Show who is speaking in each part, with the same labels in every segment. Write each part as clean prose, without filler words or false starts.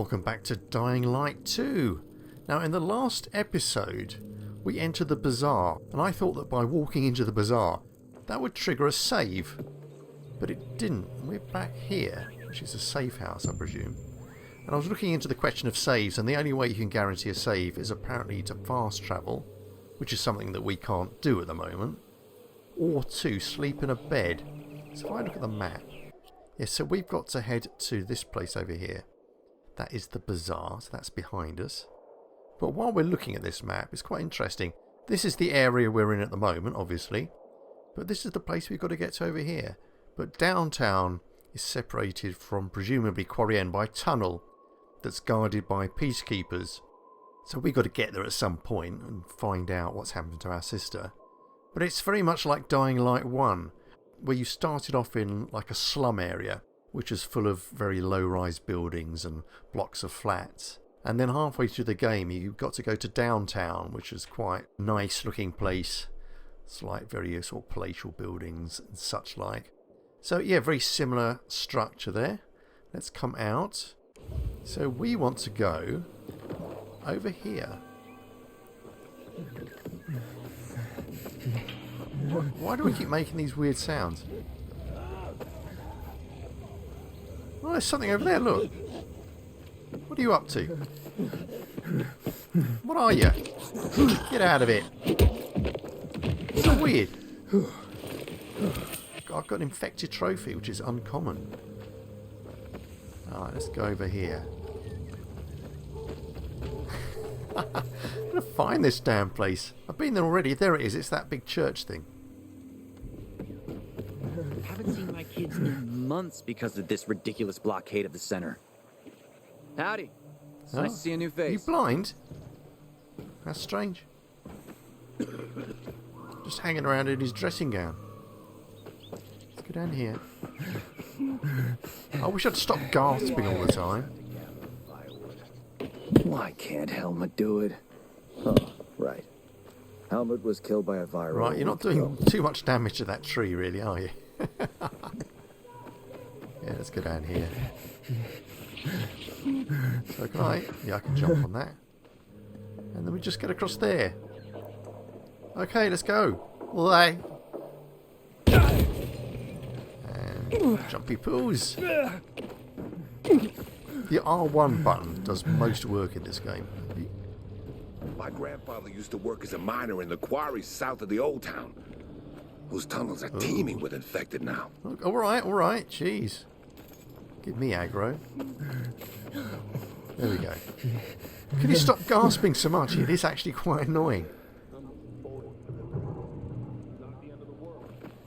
Speaker 1: welcome back to Dying Light 2. Now in the last episode we entered the bazaar, and I thought that by walking into the bazaar that would trigger a save, but it didn't. We're back here, which is a safe house I presume, and I was looking into the question of saves, and the only way you can guarantee a save is apparently to fast travel, which is something that we can't do at the moment, or to sleep in a bed. So if I look at the map, yes, so we've got to head to this place over here. That is the bazaar, so that's behind us. But while we're looking at this map, it's quite interesting. This is the area we're in at the moment, obviously. But this is the place we've got to get to over here. But downtown is separated from, presumably, Quarry End by a tunnel that's guarded by peacekeepers. So we've got to get there at some point and find out what's happened to our sister. But it's very much like Dying Light 1, where you started off in like a slum area, which is full of very low-rise buildings and blocks of flats. And then halfway through the game you got to go to downtown, which is quite a nice looking place. It's like very sort of palatial buildings and such like. So yeah, very similar structure there. Let's come out. So we want to go over here. Why do we keep making these weird sounds? Oh, there's something over there, look. What are you up to? What are you? Get out of it. So weird. I've got an infected trophy, which is uncommon. Alright, let's go over here. I'm going to find this damn place. I've been there already. There it is. It's that big church thing.
Speaker 2: Haven't seen my kids in months because of this ridiculous blockade of the center. Howdy. It's nice to see a new face.
Speaker 1: Are you blind? That's strange. Just hanging around in his dressing gown. Let's go down here. I wish I'd stop gasping all the time.
Speaker 3: Why can't Helmut do it? Oh, right. Helmut was killed by a viral.
Speaker 1: Right, you're not doing too much damage to that tree, really, are you? Yeah, let's go down here. So can I? Yeah, I can jump on that. And then we just get across there. Okay, let's go. Away. And jumpy poos. The R1 button does most work in this game.
Speaker 4: My grandfather used to work as a miner in the quarries south of the old town. Those tunnels are teeming with infected now.
Speaker 1: Alright, jeez. Give me aggro. There we go. Can you stop gasping so much? It is actually quite annoying.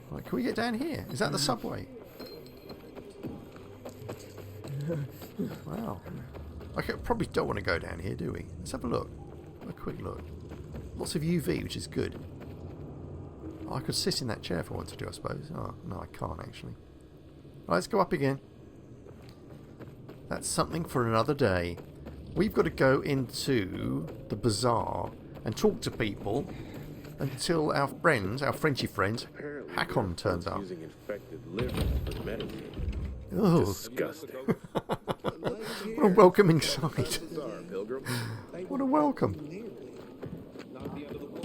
Speaker 1: Right, can we get down here? Is that the subway? Wow. Okay, probably don't want to go down here, do we? Let's have a look. A quick look. Lots of UV, which is good. I could sit in that chair if I wanted to, I suppose. Oh, no, I can't actually. Right, let's go up again. That's something for another day. We've got to go into the bazaar and talk to people until our friends, our Frenchy friends, Hakon turns up.
Speaker 4: Using infected liver for medicine.
Speaker 1: Oh,
Speaker 4: Disgusting.
Speaker 1: what a welcoming sight. What a welcome.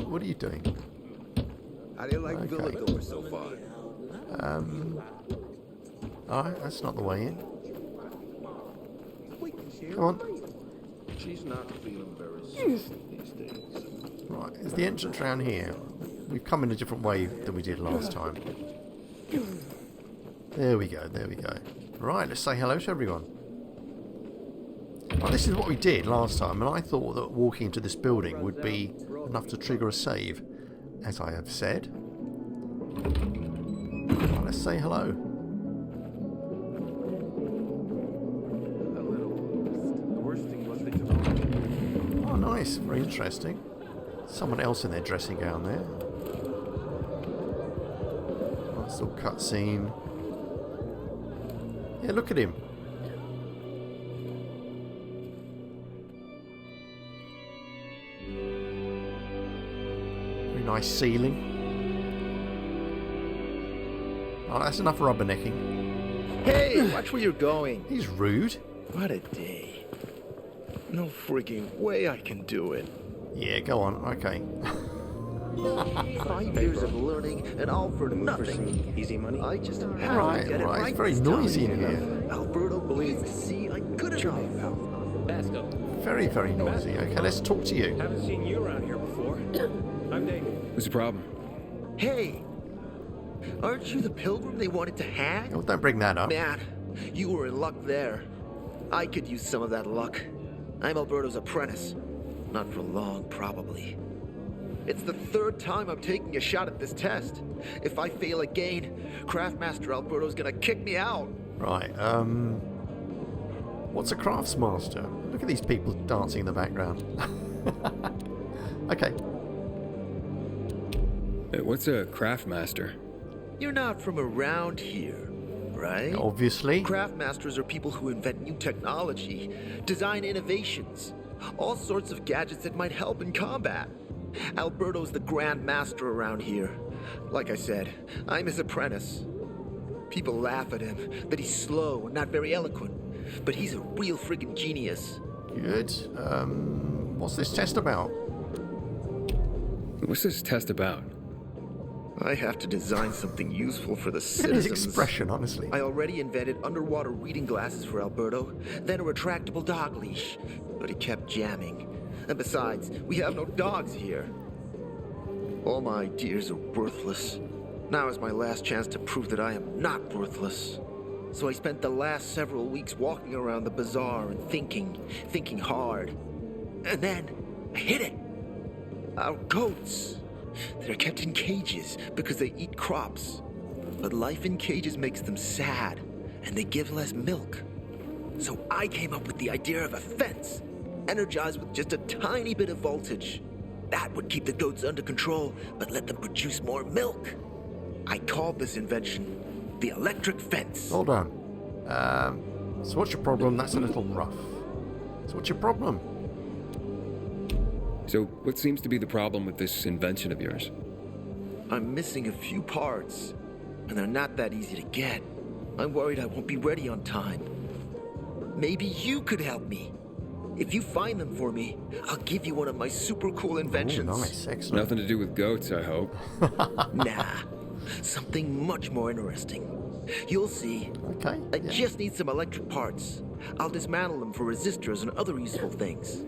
Speaker 1: What are you doing?
Speaker 4: How do you like Villador so far?
Speaker 1: Alright, that's not the way in. Come on.
Speaker 4: She's not feeling very sweet these days.
Speaker 1: Right, is the entrance around here? We've come in a different way than we did last time. There we go, there we go. Right, let's say hello to everyone. Well, this is what we did last time, and I thought that walking into this building would be enough to trigger a save, as I have said. Well, let's say hello. Oh, nice, very interesting. Someone else in their dressing gown there. Nice little cutscene. Yeah, look at him. Very nice ceiling. Oh, that's enough rubbernecking.
Speaker 3: Hey, watch where you're going.
Speaker 1: He's rude.
Speaker 3: What a day.
Speaker 5: No freaking way I can do it.
Speaker 1: Yeah, go on. Okay.
Speaker 3: 5 years of learning and all for nothing.
Speaker 5: Easy money.
Speaker 3: I just have
Speaker 1: Right,
Speaker 3: to get it
Speaker 1: right.
Speaker 3: right.
Speaker 1: It's very
Speaker 3: this time.
Speaker 1: noisy in here.
Speaker 3: Alberto believes, see, I'm good enough.
Speaker 1: Very, very noisy. Okay, let's talk to you.
Speaker 6: Haven't seen you around here before. I'm Dave.
Speaker 5: What's the problem?
Speaker 3: Hey, aren't you the pilgrim they wanted to hang?
Speaker 1: Oh, don't bring that up.
Speaker 3: Man, you were in luck there. I could use some of that luck. I'm Alberto's apprentice. Not for long, probably. It's the 3rd time I'm taking a shot at this test. If I fail again, Craftmaster Alberto's gonna kick me out.
Speaker 1: Right, what's a craftsmaster? Look at these people dancing in the background. Okay.
Speaker 5: What's a craftmaster?
Speaker 3: You're not from around here, right?
Speaker 1: Obviously.
Speaker 3: Craftmasters are people who invent new technology, design innovations, all sorts of gadgets that might help in combat. Alberto's the Grand Master around here. Like I said, I'm his apprentice. People laugh at him, that he's slow and not very eloquent, but he's a real friggin' genius.
Speaker 1: Good. What's this test about?
Speaker 5: What's this test about?
Speaker 3: I have to design something useful for the
Speaker 1: Look at his
Speaker 3: citizens.
Speaker 1: expression, honestly.
Speaker 3: I already invented underwater reading glasses for Alberto, then a retractable dog leash, but he kept jamming. And besides, we have no dogs here. All my ideas are worthless. Now is my last chance to prove that I am not worthless. So I spent the last several weeks walking around the bazaar and thinking hard. And then I hit it. Our goats. They're kept in cages because they eat crops. But life in cages makes them sad, and they give less milk. So I came up with the idea of a fence, energized with just a tiny bit of voltage. That would keep the goats under control, but let them produce more milk. I called this invention the electric fence.
Speaker 1: Hold on. So what's your problem? That's a little rough. So what's your problem?
Speaker 5: So, what seems to be the problem with this invention of yours?
Speaker 3: I'm missing a few parts, and they're not that easy to get. I'm worried I won't be ready on time. Maybe you could help me. If you find them for me, I'll give you one of my super cool inventions.
Speaker 1: Oh, nice. Excellent.
Speaker 5: Nothing to do with goats, I hope.
Speaker 3: Nah, something much more interesting. You'll see.
Speaker 1: Okay.
Speaker 3: I
Speaker 1: yeah.
Speaker 3: just need some electric parts. I'll dismantle them for resistors and other useful things.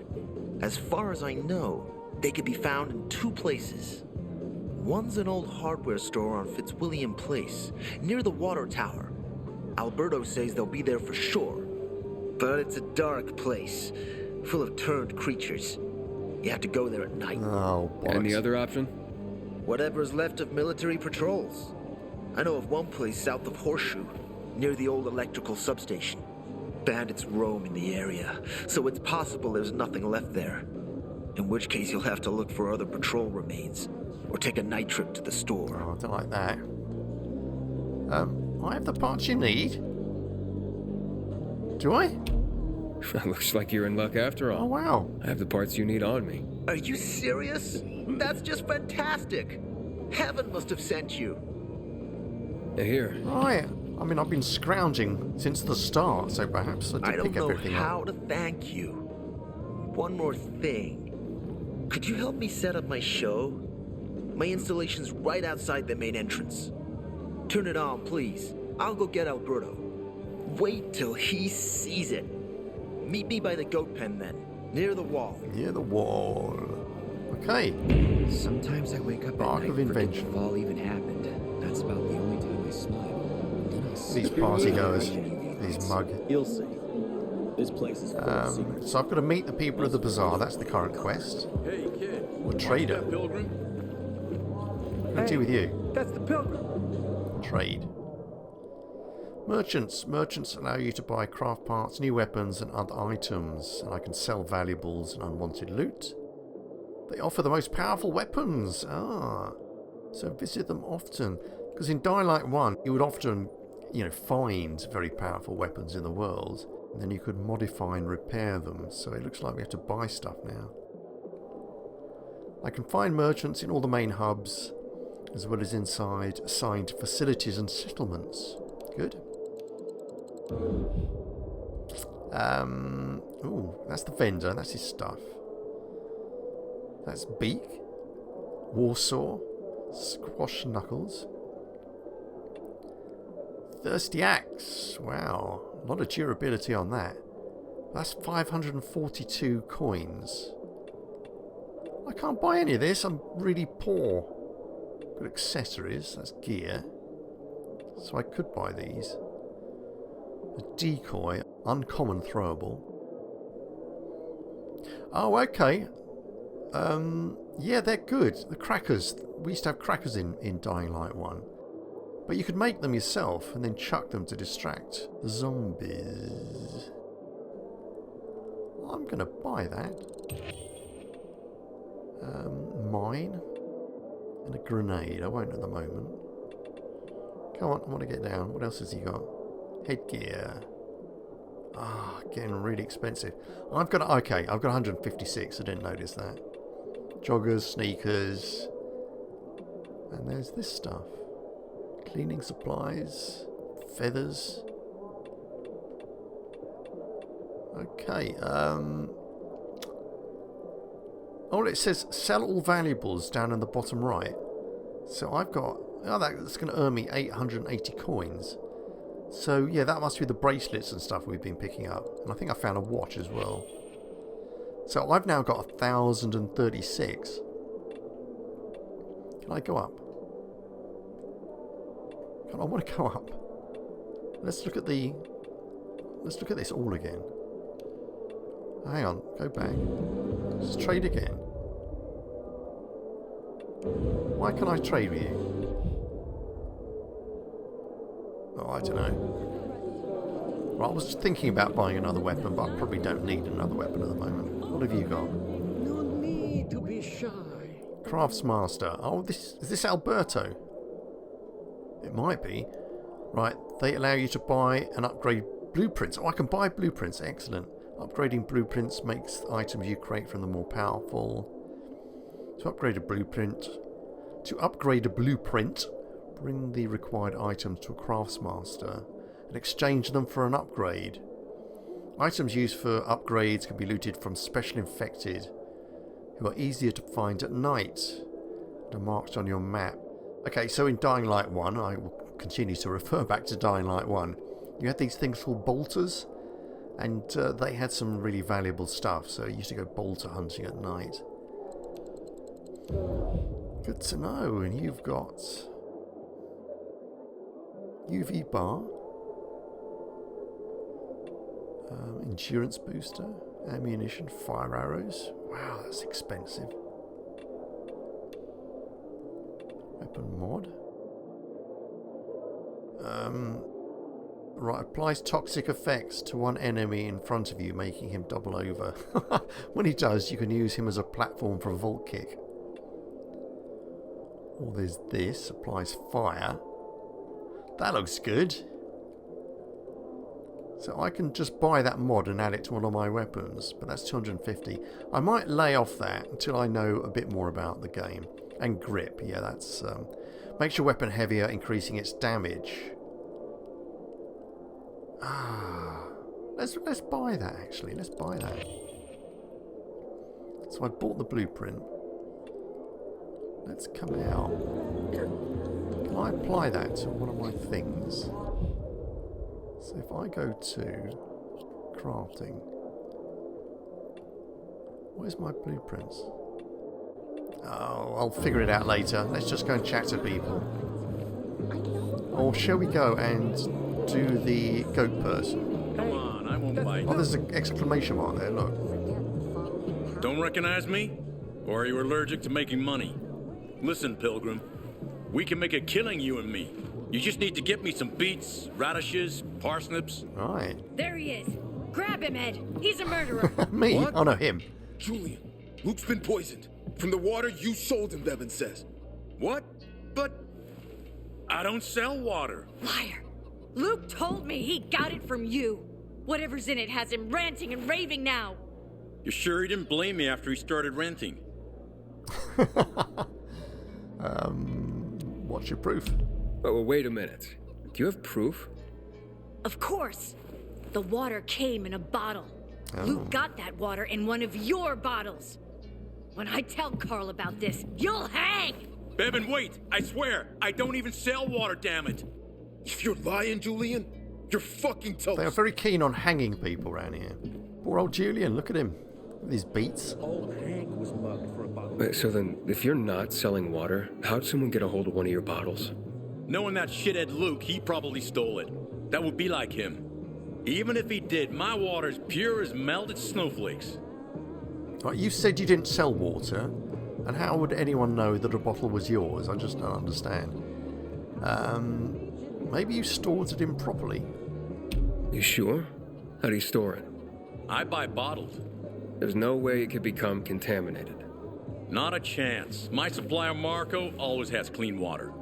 Speaker 3: As far as I know, they could be found in 2 places. One's an old hardware store on Fitzwilliam Place, near the water tower. Alberto says they'll be there for sure. But it's a dark place, full of turned creatures. You have to go there at night.
Speaker 1: Oh, bollocks.
Speaker 5: And the other option?
Speaker 3: Whatever's left of military patrols. I know of one place south of Horseshoe, near the old electrical substation. Bandits roam in the area, so it's possible there's nothing left there. In which case you'll have to look for other patrol remains, or take a night trip to the store.
Speaker 1: Oh, I don't like that. I have the parts you need. Do I?
Speaker 5: Looks like you're in luck after
Speaker 1: Oh,
Speaker 5: all.
Speaker 1: wow.
Speaker 5: I have the parts you need on me.
Speaker 3: Are you serious? That's just fantastic! Heaven must have sent you.
Speaker 5: Here.
Speaker 1: Right. I mean, I've been scrounging since the start, so perhaps I
Speaker 3: I
Speaker 1: did
Speaker 3: don't
Speaker 1: pick
Speaker 3: know
Speaker 1: everything
Speaker 3: how
Speaker 1: up.
Speaker 3: to thank you. One more thing. Could you help me set up my show? My installation's right outside the main entrance. Turn it on, please. I'll go get Alberto. Wait till he sees it. Meet me by the goat pen then, near the wall.
Speaker 1: Near the wall. Okay.
Speaker 2: Sometimes I wake up
Speaker 1: Arc
Speaker 2: at night
Speaker 1: of
Speaker 2: and forget
Speaker 1: Invention.
Speaker 2: the fall even happened. That's about the only time I smile. Then I
Speaker 1: These
Speaker 2: swear
Speaker 1: party
Speaker 2: to
Speaker 1: goers.
Speaker 2: God.
Speaker 1: These mug.
Speaker 7: You'll see. This place is full of secrets.
Speaker 1: So I've got to meet the people of the bazaar. That's the current quest.
Speaker 6: Hey, kid.
Speaker 1: Or trader.
Speaker 6: That pilgrim?
Speaker 1: What do with you?
Speaker 3: That's the pilgrim.
Speaker 1: Trade. Merchants. Merchants allow you to buy craft parts, new weapons, and other items. And I can sell valuables and unwanted loot. They offer the most powerful weapons. So visit them often. Because in Dying Light 1, you would often, find very powerful weapons in the world. And then you could modify and repair them. So it looks like we have to buy stuff now. I can find merchants in all the main hubs, as well as inside assigned facilities and settlements. Good. Ooh, that's the vendor. That's his stuff. That's Beak. Warsaw. Squash Knuckles. Thirsty Axe. Wow. A lot of durability on that. That's 542 coins. I can't buy any of this. I'm really poor. Got accessories. That's gear. So I could buy these. A decoy. Uncommon throwable. Oh, okay. Yeah, they're good. The crackers. We used to have crackers in Dying Light 1. But you could make them yourself and then chuck them to distract the zombies. I'm going to buy that. Mine. And a grenade. I won't at the moment. Come on, I want to get down. What else has he got? Headgear. Ah, getting really expensive. I've got 156. I didn't notice that. Joggers, sneakers. And there's this stuff. Cleaning supplies. Feathers. Okay, oh, it says sell all valuables down in the bottom right. So I've got... Oh, that's going to earn me 880 coins. So, yeah, that must be the bracelets and stuff we've been picking up. And I think I found a watch as well. So I've now got 1,036. Can I go up? I want to go up. Let's look at this all again. Hang on, go back. Let's trade again. Why can't I trade with you? Oh, I don't know. Well, I was thinking about buying another weapon, but I probably don't need another weapon at the moment. What have you got?
Speaker 6: No need to be shy.
Speaker 1: Craftsmaster. Oh, is this Alberto? It might be. Right, they allow you to buy and upgrade blueprints. Oh, I can buy blueprints. Excellent. Upgrading blueprints makes items you create from them more powerful. To upgrade a blueprint, bring the required items to a craftsmaster and exchange them for an upgrade. Items used for upgrades can be looted from special infected who are easier to find at night and are marked on your map. Okay, so in Dying Light 1, I will continue to refer back to Dying Light 1, you had these things called bolters, and they had some really valuable stuff, so you used to go bolter hunting at night. Good to know. And you've got UV bar, endurance booster, ammunition, fire arrows. Wow, that's expensive. Weapon mod. Right, applies toxic effects to one enemy in front of you, making him double over. When he does, you can use him as a platform for a vault kick. Or there's this, applies fire. That looks good. So I can just buy that mod and add it to one of my weapons, but that's 250. I might lay off that until I know a bit more about the game. And grip, yeah, that's makes your weapon heavier, increasing its damage. Let's buy that actually. Let's buy that. So I bought the blueprint. Let's come out. Can I apply that to one of my things? So if I go to crafting, where's my blueprints? Oh, I'll figure it out later. Let's just go and chat to people. Or shall we go and do the goat person?
Speaker 6: Come on, I won't bite.
Speaker 1: Oh, there's an exclamation mark there, look.
Speaker 6: Don't recognize me? Or are you allergic to making money? Listen, Pilgrim. We can make a killing, you and me. You just need to get me some beets, radishes, parsnips.
Speaker 1: Right.
Speaker 8: There he is. Grab him, Ed. He's a murderer.
Speaker 1: Me?
Speaker 4: What?
Speaker 1: Oh no, him.
Speaker 4: Julian, Luke's been poisoned. From the water you sold him, Bevan says.
Speaker 6: What? But I don't sell water.
Speaker 8: Liar. Luke told me he got it from you. Whatever's in it has him ranting and raving now.
Speaker 6: You sure he didn't blame me after he started renting?
Speaker 1: What's your proof?
Speaker 5: Oh, well, wait a minute. Do you have proof?
Speaker 8: Of course. The water came in a bottle. Luke got that water in one of your bottles. When I tell Carl about this, you'll hang!
Speaker 6: Bevan, wait! I swear, I don't even sell water, damn it!
Speaker 4: If you're lying, Julian, you're fucking toast.
Speaker 1: They are very keen on hanging people around here. Poor old Julian, look at him. With his beats.
Speaker 7: Old Hank was mugged for a bottle.
Speaker 5: Wait, so then, if you're not selling water, how'd someone get a hold of one of your bottles?
Speaker 6: Knowing that shithead Luke, he probably stole it. That would be like him. Even if he did, my water's pure as melted snowflakes.
Speaker 1: Right, you said you didn't sell water, and how would anyone know that a bottle was yours? I just don't understand. Maybe you stored it improperly.
Speaker 5: You sure? How do you store it?
Speaker 6: I buy bottled.
Speaker 5: There's no way it could become contaminated.
Speaker 6: Not a chance. My supplier Marco always has clean water.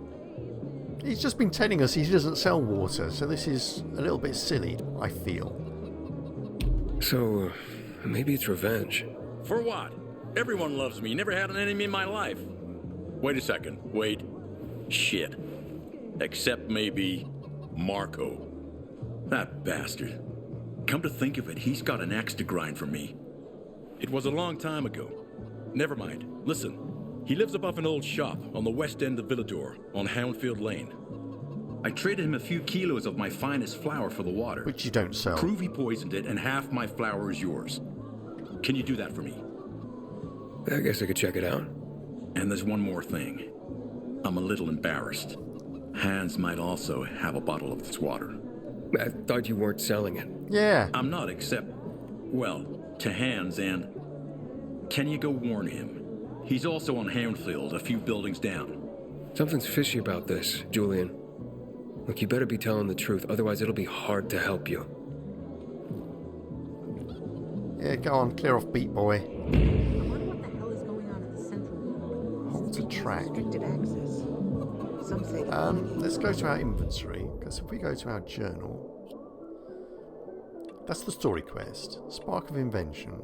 Speaker 1: He's just been telling us he doesn't sell water, so this is a little bit silly, I feel.
Speaker 5: So, maybe it's revenge.
Speaker 6: For what? Everyone loves me. Never had an enemy in my life. Wait a second. Wait. Shit. Except maybe Marco. That bastard. Come to think of it, he's got an axe to grind for me. It was a long time ago. Never mind. Listen. He lives above an old shop on the west end of Villador, on Houndfield Lane. I traded him a few kilos of my finest flour for the water.
Speaker 1: Which you don't sell.
Speaker 6: Prove he poisoned it, and half my flour is yours. Can you do that for me?
Speaker 5: I guess I could check it out.
Speaker 6: And there's one more thing. I'm a little embarrassed. Hans might also have a bottle of this water.
Speaker 5: I thought you weren't selling it.
Speaker 1: Yeah.
Speaker 6: I'm not, except, well, to Hans, and can you go warn him? He's also on Houndfield, a few buildings down.
Speaker 5: Something's fishy about this, Julian. Look, you better be telling the truth, otherwise it'll be hard to help you.
Speaker 1: Yeah, go on, clear off, beat boy.
Speaker 9: I wonder what the hell is going on at the central loop.
Speaker 1: Hold to track.
Speaker 9: Restricted access. Some say
Speaker 1: Let's go to our inventory, because if we go to our journal, that's the story quest. Spark of Invention.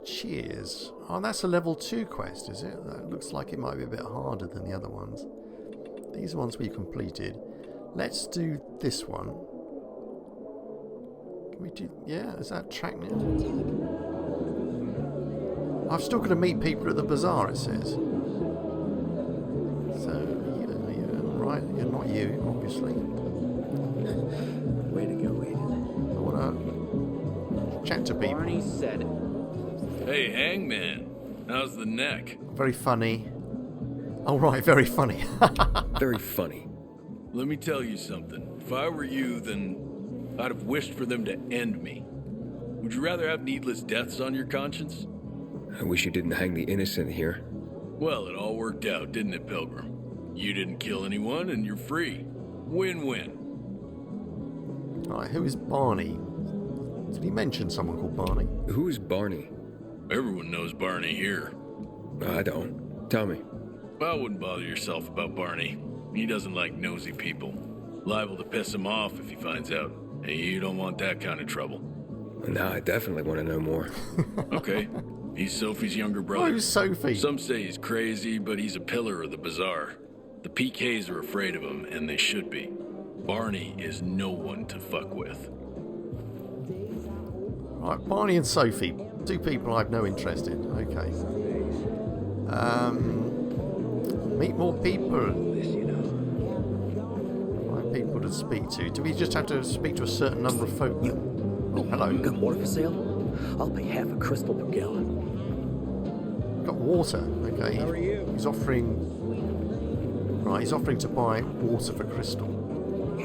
Speaker 1: Cheers. Oh, that's a level 2 quest, is it? That looks like it might be a bit harder than the other ones. These ones we completed. Let's do this one. Can we do... Yeah, is that track now? I've still got to meet people at the bazaar, it says. So, yeah, right. You're not you, obviously.
Speaker 7: Way to go, Aiden.
Speaker 1: I want to chat to people.
Speaker 2: Barney said it.
Speaker 6: Hey, Hangman. How's the neck?
Speaker 1: Very funny. Oh, right, very funny.
Speaker 5: Very funny.
Speaker 6: Let me tell you something. If I were you, then I'd have wished for them to end me. Would you rather have needless deaths on your conscience?
Speaker 5: I wish you didn't hang the innocent here.
Speaker 6: Well, it all worked out, didn't it, Pilgrim? You didn't kill anyone, and you're free. Win-win.
Speaker 1: Right, who is Barney? Did he mention someone called Barney?
Speaker 5: Who is Barney?
Speaker 6: Everyone knows Barney here.
Speaker 5: I don't. Tell me.
Speaker 6: Well, I wouldn't bother yourself about Barney. He doesn't like nosy people. Liable to piss him off if he finds out. And you don't want that kind of trouble.
Speaker 5: Now I definitely want to know more.
Speaker 6: Okay. He's Sophie's younger brother.
Speaker 1: Oh, Sophie.
Speaker 6: Some say he's crazy, but he's a pillar of the bazaar. The PKs are afraid of him, and they should be. Barney is no one to fuck with.
Speaker 1: Right, Barney and Sophie. Two people I've no interest in. Okay. Meet more people. Find people to speak to. Do we just have to speak to a certain number of folk? Oh, hello.
Speaker 7: Got water for sale? I'll pay half a crystal per gallon.
Speaker 1: Got water. Okay.
Speaker 7: How are you?
Speaker 1: He's offering. Right, he's offering to buy water for Crystal.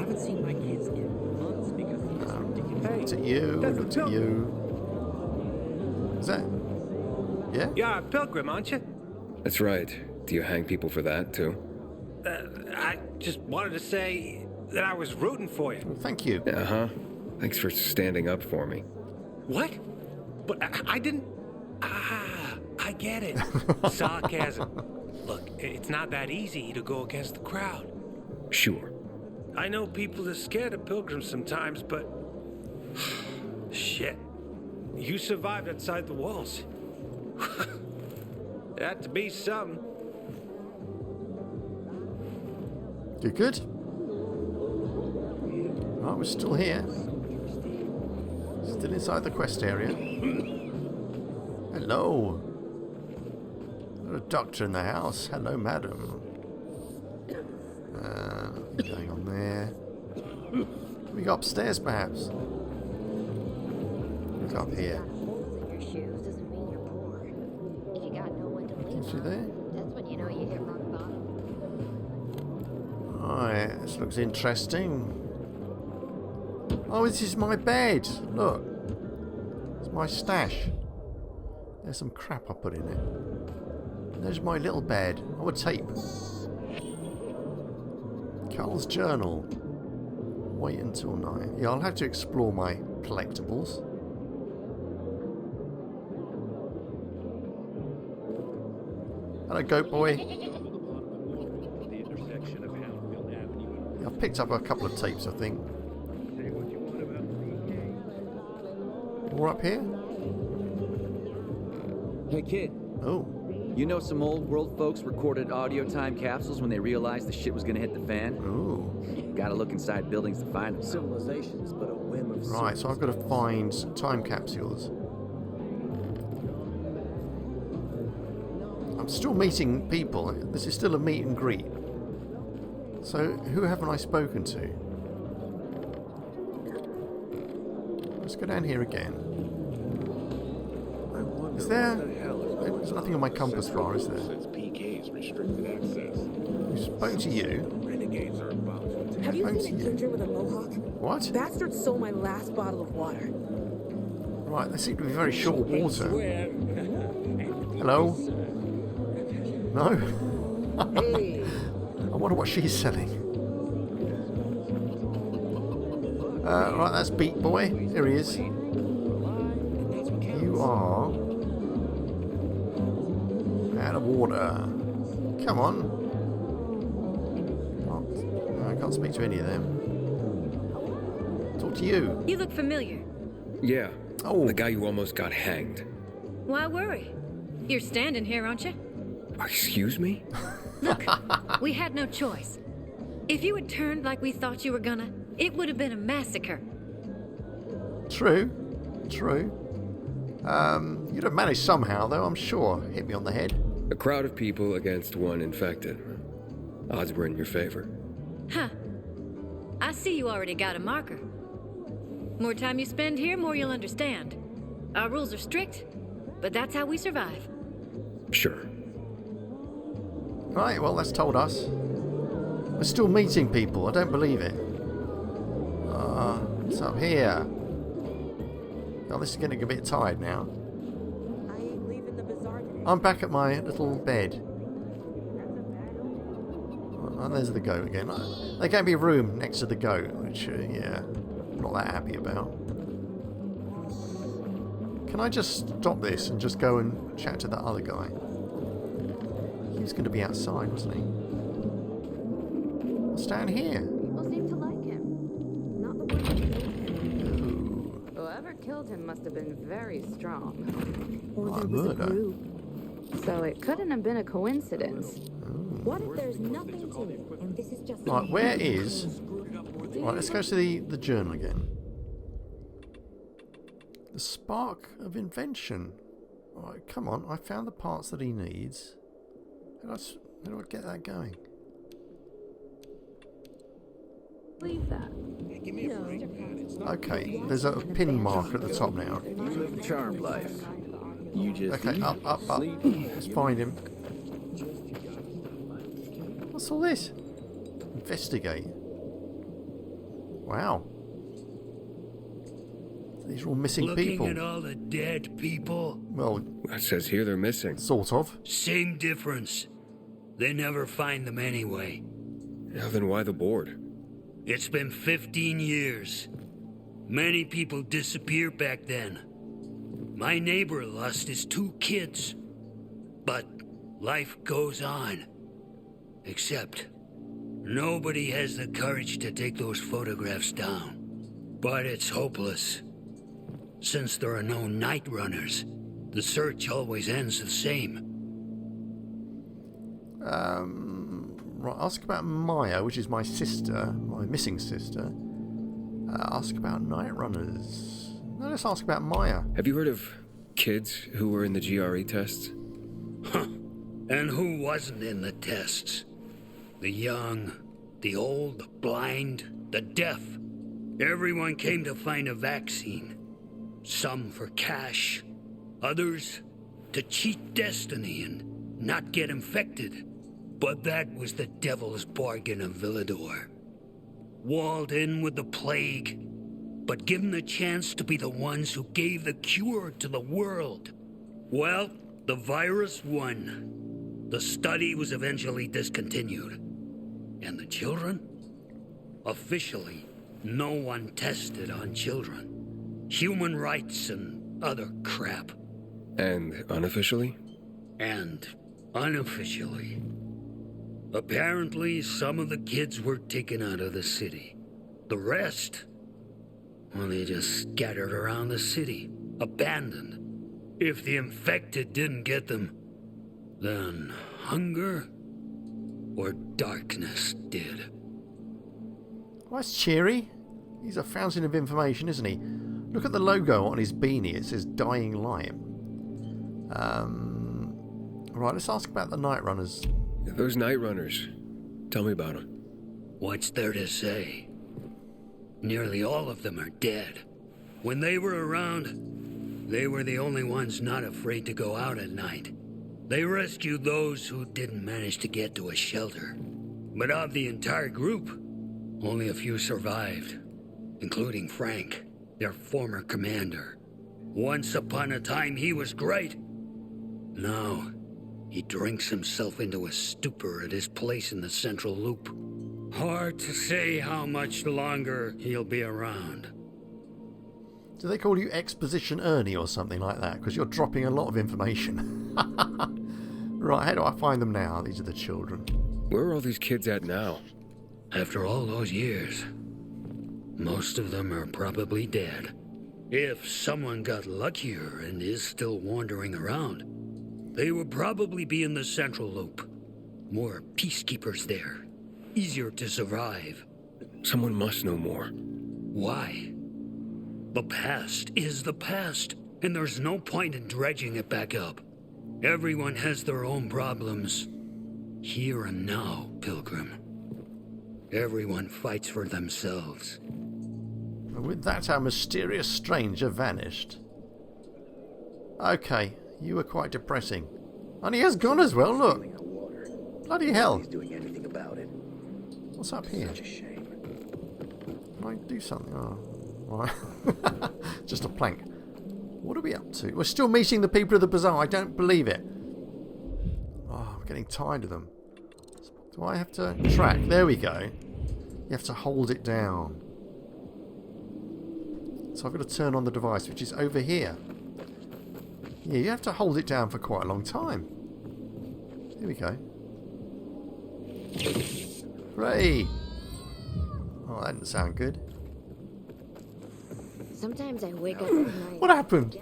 Speaker 9: haven't seen my kids in months because of this ridiculous.
Speaker 1: Looked at you. Looked at you. Is that? Yeah.
Speaker 10: You're a pilgrim, aren't you?
Speaker 5: That's right. Do you hang people for that, too?
Speaker 10: I just wanted to say that I was rooting for you.
Speaker 1: Well, thank you.
Speaker 5: Uh-huh. Thanks for standing up for me.
Speaker 10: What? But I didn't... Ah, I get it. Sarcasm. Look, it's not that easy to go against the crowd.
Speaker 5: Sure.
Speaker 10: I know people are scared of pilgrims sometimes, but... Shit. You survived outside the walls. That to be something.
Speaker 1: You good? Right, we're still here. Still inside the quest area. Hello. Got a doctor in the house. Hello, madam. Nothing going on there. Can we go upstairs, perhaps? Look up here. Is she there?
Speaker 11: That's when you know you hit rock bottom.
Speaker 1: Alright, this looks interesting. Oh, this is my bed. Look. It's my stash. There's some crap I put in it. There's my little bed. Oh, a tape. Carl's journal. Wait until 9. Yeah, I'll have to explore my collectibles. Hello, goat boy. Yeah, I've picked up a couple of tapes, I think. More up here?
Speaker 2: Hey, kid.
Speaker 1: Oh.
Speaker 2: You know some old world folks recorded audio time capsules when they realized the shit was gonna hit the fan?
Speaker 1: Ooh.
Speaker 2: Gotta look inside buildings to find them.
Speaker 7: Civilization's but a whim of
Speaker 1: Right, so I've got to find time capsules. I'm still meeting people. This is still a meet and greet. So, who haven't I spoken to? Let's go down here again. Is there... There's nothing on my compass bar, is there? Who's spoken to you?
Speaker 12: Have you seen a ginger with a mohawk?
Speaker 1: What?
Speaker 12: Bastard stole my last bottle of water.
Speaker 1: Right, they seem to be very short of water. Hello? No?
Speaker 12: Hey.
Speaker 1: I wonder what she's selling. Right, that's Beat Boy. Here he is. You are... out of water. Come on. I can't speak to any of them. Talk to you.
Speaker 8: You look familiar.
Speaker 5: Yeah.
Speaker 1: Oh.
Speaker 5: The guy who almost got hanged.
Speaker 8: Why worry? You're standing here, aren't you?
Speaker 5: Excuse me?
Speaker 8: Look, we had no choice. If you had turned like we thought you were gonna, it would have been a massacre.
Speaker 1: True. True. You'd have managed somehow, though, I'm sure. Hit me on the head.
Speaker 5: A crowd of people against one infected. Odds were in your favor.
Speaker 8: Huh. I see you already got a marker. More time you spend here, more you'll understand. Our rules are strict, but that's how we survive.
Speaker 5: Sure.
Speaker 1: Right, well, that's told us. We're still meeting people. I don't believe it. It's up here. Oh, this is getting a bit tired now.
Speaker 12: I ain't leaving the bazaar today.
Speaker 1: I'm back at my little bed. Oh, there's the goat again. They gave me a room next to the goat, which, yeah, I'm not that happy about. Can I just stop this and just go and chat to that other guy? He was going to be outside, wasn't he? What's down here?
Speaker 11: People seem to like him. Not the one who killed him. Whoever killed him must have been very strong.
Speaker 12: Or
Speaker 1: What a
Speaker 12: there was a
Speaker 1: murder.
Speaker 12: group.
Speaker 11: So it couldn't have been a coincidence.
Speaker 12: What if there's nothing to it, and this is just...
Speaker 1: Right, where is... Right, let's go to the journal again. The spark of invention. Alright, come on. I found the parts that he needs. How do I get that going?
Speaker 11: Leave that.
Speaker 1: Okay, there's a pin marker at the top now.
Speaker 2: You live a charmed life. You just
Speaker 1: Okay,
Speaker 2: eat,
Speaker 1: up.
Speaker 2: sleep.
Speaker 1: Let's find him. What's all this? Investigate. Wow. These are all missing people.
Speaker 13: Looking at all the dead people,
Speaker 1: Well,
Speaker 5: It says here they're missing.
Speaker 1: sort of.
Speaker 13: same difference. They never find them anyway.
Speaker 5: Yeah, then why the board?
Speaker 13: It's been 15 years. Many people disappeared back then. My neighbor lost his 2 kids. But life goes on. Except, nobody has the courage to take those photographs down. But it's hopeless. Since there are no night runners, the search always ends the same.
Speaker 1: Right, ask about Maya, which is my sister, my missing sister. Ask about night runners. Now let's ask about Maya.
Speaker 5: Have you heard of kids who were in the GRE tests?
Speaker 13: Huh. And who wasn't in the tests? The young, the old, the blind, the deaf. Everyone came to find a vaccine. Some for cash, others to cheat destiny and not get infected. But that was the devil's bargain of Villador. Walled in with the plague, but given the chance to be the ones who gave the cure to the world. Well, the virus won. The study was eventually discontinued. And the children? Officially, no one tested on children. Human rights and other crap.
Speaker 5: And unofficially?
Speaker 13: And unofficially. Apparently, some of the kids were taken out of the city. The rest, well, they just scattered around the city, abandoned. If the infected didn't get them, then hunger or darkness did.
Speaker 1: Well, that's cheery. He's a fountain of information, isn't he? Look at the logo on his beanie. It says Dying Light. Right, let's ask about the Night Runners.
Speaker 5: Those Night Runners. Tell me about them.
Speaker 13: What's there to say? Nearly all of them are dead. When they were around, they were the only ones not afraid to go out at night. They rescued those who didn't manage to get to a shelter. But of the entire group, only a few survived, including Frank, their former commander. Once upon a time, he was great. Now, he drinks himself into a stupor at his place in the Central Loop. Hard to say how much longer he'll be around.
Speaker 1: Do they call you Exposition Ernie or something like that? Because you're dropping a lot of information. Right, how do I find them now? These are the children.
Speaker 5: Where are all these kids at now?
Speaker 13: After all those years, most of them are probably dead. If someone got luckier and is still wandering around, they would probably be in the Central Loop. More peacekeepers there. Easier to survive.
Speaker 5: Someone must know more.
Speaker 13: Why? The past is the past, and there's no point in dredging it back up. Everyone has their own problems. Here and now, Pilgrim. Everyone fights for themselves.
Speaker 1: And with that, our mysterious stranger vanished. Okay, you were quite depressing. And he has gone as well, look. Bloody hell. What's up here? Can I do something? Oh, right. Just a plank. What are we up to? We're still meeting the people of the bazaar. I don't believe it. Oh, I'm getting tired of them. Do I have to track? There we go. You have to hold it down. So I've got to turn on the device, which is over here. Yeah, you have to hold it down for quite a long time. Here we go. Hooray! Oh, that didn't sound good.
Speaker 11: Sometimes I wake up at night.
Speaker 1: What happened?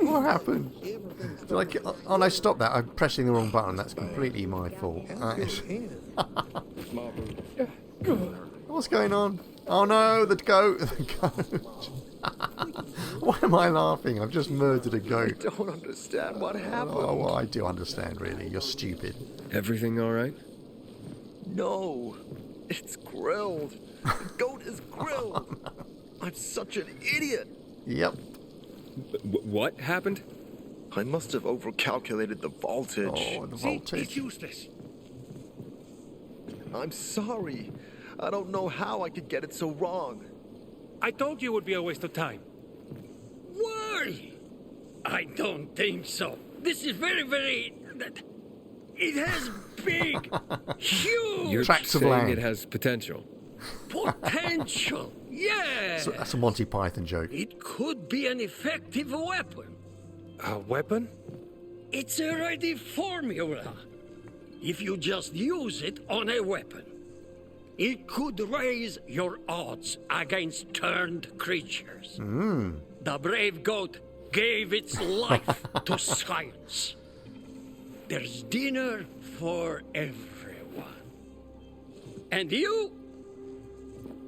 Speaker 1: What happened? Did I get... Oh no, stop that. I'm pressing the wrong button. That's completely my fault. What's going on? Oh no, the goat. The goat. Why am I laughing? I've just murdered a goat.
Speaker 3: I don't understand what happened.
Speaker 1: Oh, well, I do understand, really. You're stupid.
Speaker 5: Everything all right?
Speaker 3: No, it's grilled. The goat is grilled. Oh, no. I'm such an idiot.
Speaker 1: Yep.
Speaker 5: What happened?
Speaker 3: I must have overcalculated the voltage.
Speaker 1: Oh, the voltage.
Speaker 10: It's useless.
Speaker 3: I'm sorry. I don't know how I could get it so wrong.
Speaker 10: I told you it would be a waste of time.
Speaker 13: Why? I don't think so. This is very... It has big, huge...
Speaker 5: You're
Speaker 1: tracts of
Speaker 5: saying
Speaker 1: land.
Speaker 5: It has potential.
Speaker 13: Potential, yeah.
Speaker 1: So that's a Monty Python joke.
Speaker 13: It could be an effective weapon.
Speaker 10: A weapon?
Speaker 13: It's a ready formula. If you just use it on a weapon, it could raise your odds against turned creatures. The brave goat gave its life to science. There's dinner for everyone. And you?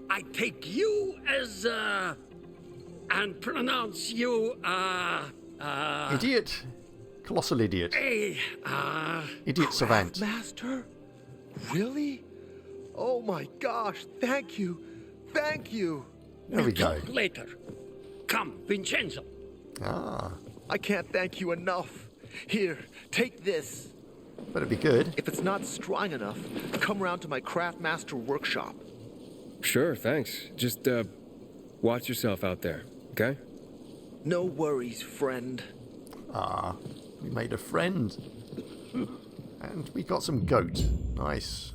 Speaker 13: I take you as and pronounce you,
Speaker 1: Idiot. Colossal idiot. Idiot savant.
Speaker 3: Master? Really? Oh my gosh, thank you. Thank you.
Speaker 1: There we go.
Speaker 13: Later. Come, Vincenzo.
Speaker 1: Ah.
Speaker 3: I can't thank you enough. Here, take this.
Speaker 1: Better be good.
Speaker 3: If it's not strong enough, come round to my craftmaster workshop.
Speaker 5: Sure, thanks. Just, watch yourself out there, okay?
Speaker 3: No worries, friend.
Speaker 1: Ah, we made a friend. And we got some goat. Nice.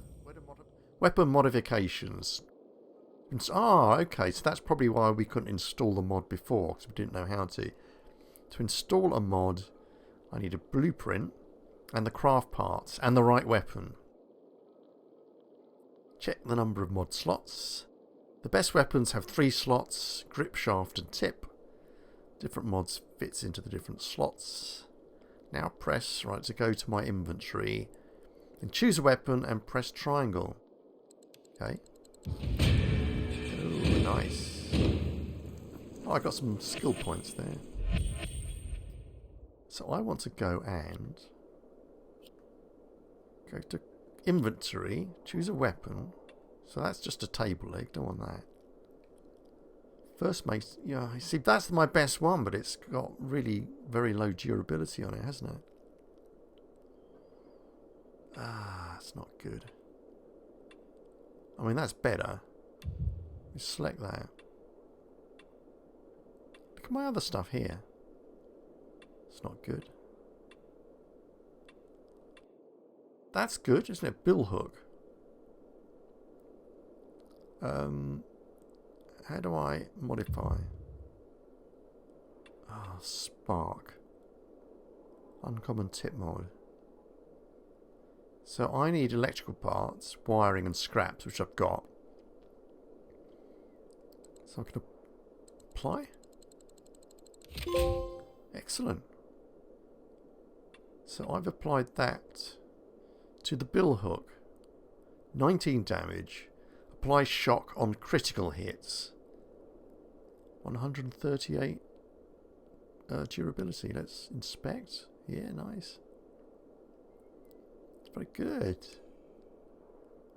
Speaker 1: Weapon modifications. Okay, so that's probably why we couldn't install the mod before, because we didn't know how to. To install a mod, I need a blueprint, and the craft parts, and the right weapon. Check the number of mod slots. The best weapons have 3 slots, grip, shaft and tip. Different mods fits into the different slots. Now press right to go to my inventory. Then choose a weapon and press triangle. Okay. Oh, nice. Oh, I got some skill points there. So I want to go to inventory, choose a weapon. So that's just a table leg, don't want that. First mace, yeah, I see that's my best one, but it's got really very low durability on it, hasn't it? Ah, it's not good. I mean, that's better. You select that. Look at my other stuff here. It's not good. That's good, isn't it? Bill hook. How do I modify? Ah, spark. Uncommon tip mod. So I need electrical parts, wiring and scraps, which I've got. So I can apply. Excellent. So I've applied that to the bill hook. 19 damage. Apply shock on critical hits. 138 durability. Let's inspect. Yeah, nice. Very good.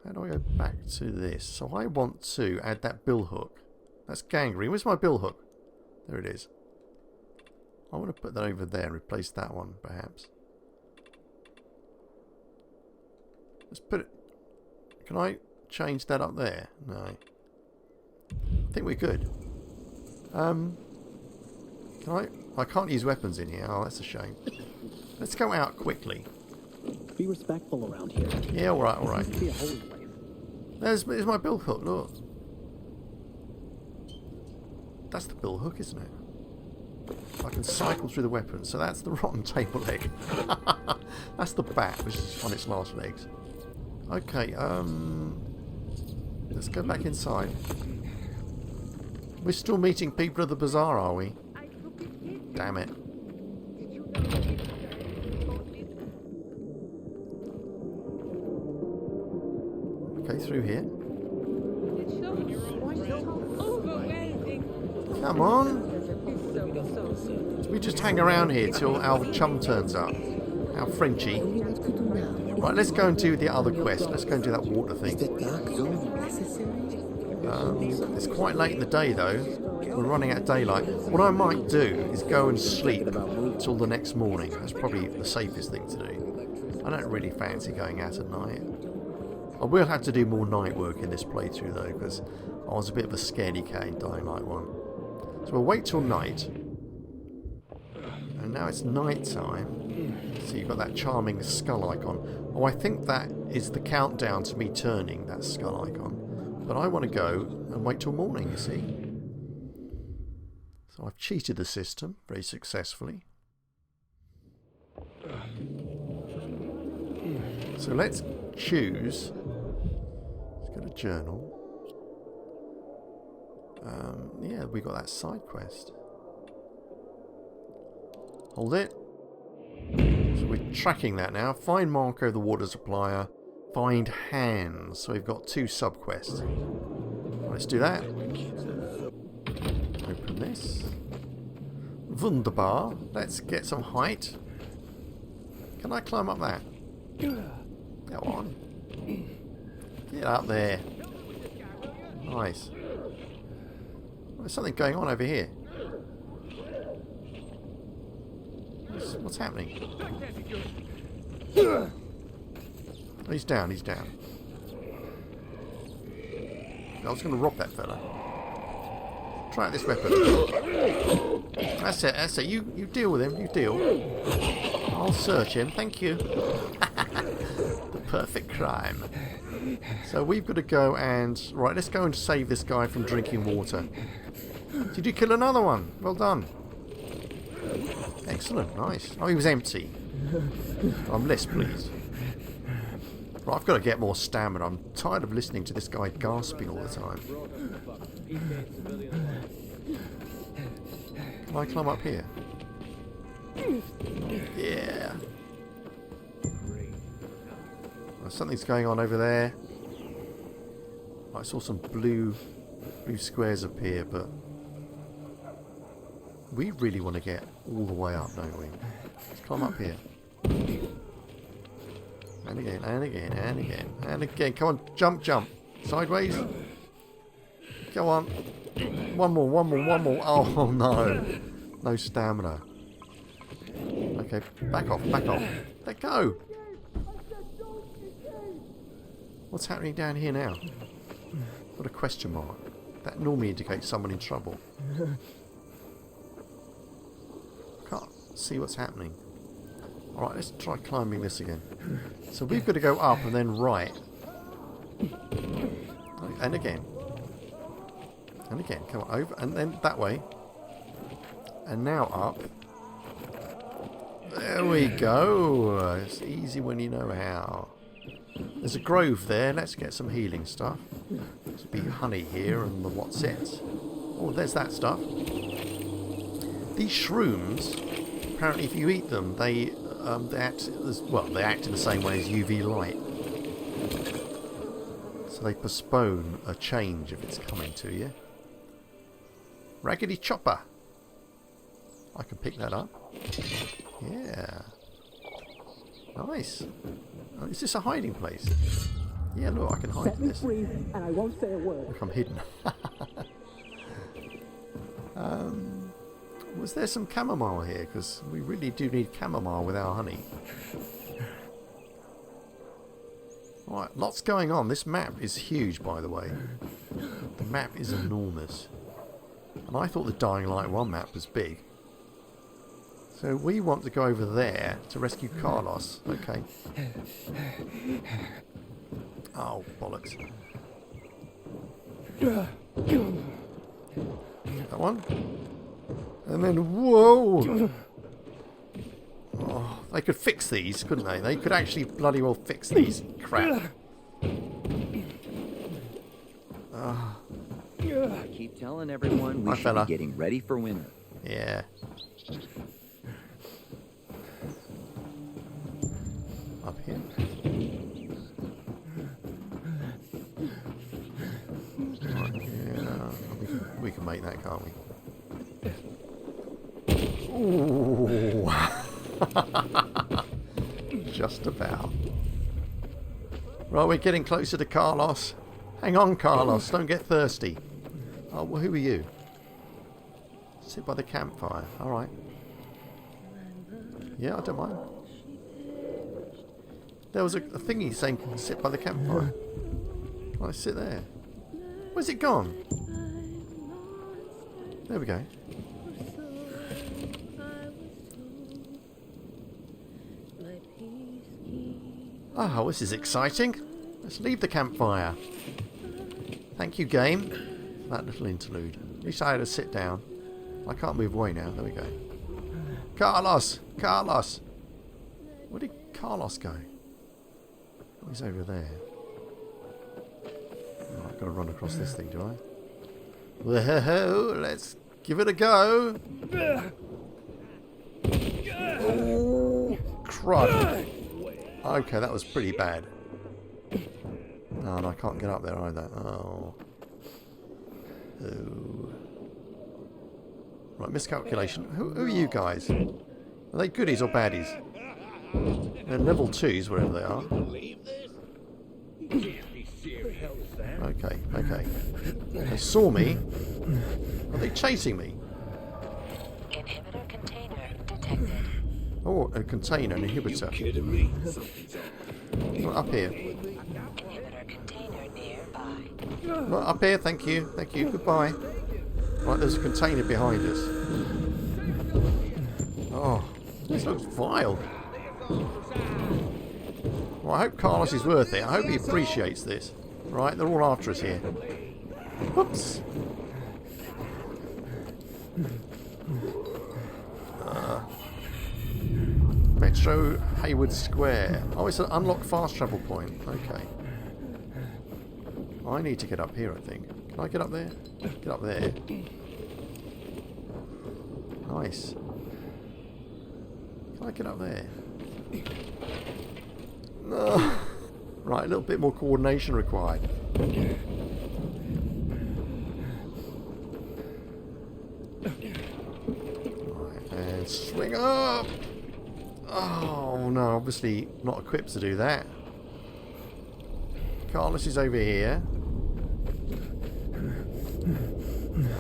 Speaker 1: How do I go back to this? So I want to add that bill hook. That's gangrene. Where's my bill hook? There it is. I want to put that over there and replace that one, perhaps. Let's put it... Can I change that up there? No. I think we're good. Can I can't use weapons in here. Oh, that's a shame. Let's go out quickly.
Speaker 7: Be respectful around here.
Speaker 1: Yeah, alright, alright.
Speaker 7: This used to be a holy place.
Speaker 1: There's my bill hook, look. That's the bill hook, isn't it? I can cycle through the weapons, so that's the rotten table leg. That's the bat, which is on its last legs. Okay, let's go back inside. We're still meeting people at the bazaar, are we? Damn it. Okay, through here. Come on. We just hang around here till our chum turns up. Our Frenchie. Right, let's go and do the other quest. Let's go and do that water thing. It's quite late in the day though. We're running out of daylight. What I might do is go and sleep till the next morning. That's probably the safest thing to do. I don't really fancy going out at night. I will have to do more night work in this playthrough though, because I was a bit of a scaredy cat in Dying Light 1. So we'll wait till night. And now it's night time. So you've got that charming skull icon. Oh, I think that is the countdown to me turning that skull icon. But I want to go and wait till morning, you see. So I've cheated the system very successfully. So let's choose. Let's go to journal. Yeah, we got that side quest. Hold it. So we're tracking that now. Find Marco the water supplier. Find Hans. So we've got 2 sub-quests. Let's do that. Open open this. Wunderbar. Let's get some height. Can I climb up that? Go on. Get up there. Nice. There's something going on over here. What's happening? Oh, he's down, he's down. I was going to rob that fella. Try out this weapon. That's it, that's it. You deal with him, you deal. I'll search him, thank you. The perfect crime. So we've got to go and... Right, let's go and save this guy from drinking water. Did you kill another one? Well done. Excellent, nice. Oh, he was empty. I'm less pleased. Right, I've got to get more stamina. I'm tired of listening to this guy gasping all the time. Can I climb up here? Yeah. Well, something's going on over there. I saw some blue squares appear, but we really want to get all the way up, don't we? Let's climb up here. And again, and again, and again, and again. Come on, jump, jump. Sideways. Go on. One more, one more, one more. Oh no. No stamina. Okay, back off, back off. Let go. What's happening down here now? What a question mark. That normally indicates someone in trouble. Can't see what's happening. Alright, let's try climbing this again. So we've got to go up and then right. And again. And again. Come on, over. And then that way. And now up. There we go. It's easy when you know how. There's a grove there. Let's get some healing stuff. There's be honey here and the what's it. Oh, there's that stuff. These shrooms, apparently if you eat them, they act as, well, they act in the same way as UV light. So they postpone a change if it's coming to you. Raggedy chopper. I can pick that up. Yeah. Nice. Oh, is this a hiding place? Yeah, look, I can hide
Speaker 12: Set me
Speaker 1: this.
Speaker 12: free, and I won't say a word.
Speaker 1: Look, I'm hidden. Was there some chamomile here? Because we really do need chamomile with our honey. Right, lots going on. This map is huge, by the way. The map is enormous. And I thought the Dying Light 1 map was big. So we want to go over there to rescue Carlos. Okay. Oh, bollocks. That one. And then, whoa! Oh, they could fix these, couldn't they? They could actually bloody well fix these. Crap.
Speaker 2: I keep telling everyone we should be getting ready for winter.
Speaker 1: Yeah. Up here. Right, yeah. We can make that, can't we? Ooh. Just about. Right, we're getting closer to Carlos. Hang on, Carlos. Don't get thirsty. Oh, well, who are you? Sit by the campfire. All right. Yeah, I don't mind. There was a thingy saying sit by the campfire. I sit there. Where's it gone? There we go. Oh, this is exciting. Let's leave the campfire. Thank you, game, for that little interlude. At least I had to sit down. I can't move away now. There we go. Carlos! Carlos! Where did Carlos go? Oh, he's over there. Oh, I've got to run across this thing, do I? Whoa, let's give it a go. Oh, crud. Okay, that was pretty bad. Oh, and I can't get up there either. Oh. Oh. Right, miscalculation. Who are you guys? Are they goodies or baddies? They're level 2s, wherever they are. Okay, okay. They saw me. Are they chasing me?
Speaker 14: Inhibitor container detected.
Speaker 1: Oh, a container, an inhibitor.
Speaker 4: Kidding me?
Speaker 1: Well, up here.
Speaker 14: Inhibitor container nearby.
Speaker 1: Well, up here, thank you. Thank you, goodbye. Right, there's a container behind us. Oh, this looks vile. Well, I hope Carlos is worth it. I hope he appreciates this. Right, they're all after us here. Whoops. Metro Hayward Square. Oh, it's an unlocked fast travel point. Okay. I need to get up here, I think. Can I get up there? Get up there. Nice. Can I get up there? No. Right, a little bit more coordination required. Right, and swing up! Oh no, obviously not equipped to do that. Carlos is over here.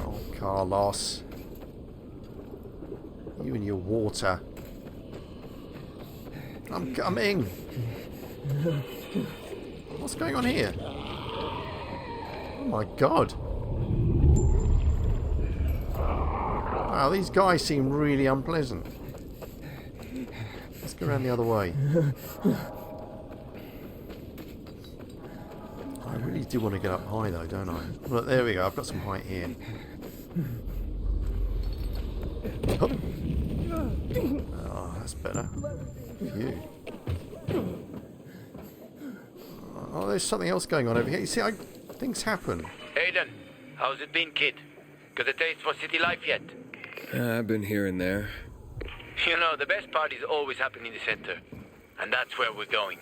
Speaker 1: Oh, Carlos. You and your water. I'm coming! What's going on here? Oh my god. Wow, these guys seem really unpleasant. Let's go around the other way. I really do want to get up high though, don't I? Look, there we go. I've got some height here. Oh, that's better. Phew. Oh, there's something else going on over here. You see, things happen.
Speaker 15: Aiden, how's it been, kid? Got a taste for city life yet?
Speaker 5: I've been here and there.
Speaker 15: You know, the best parties always happen in the center. And that's where we're going.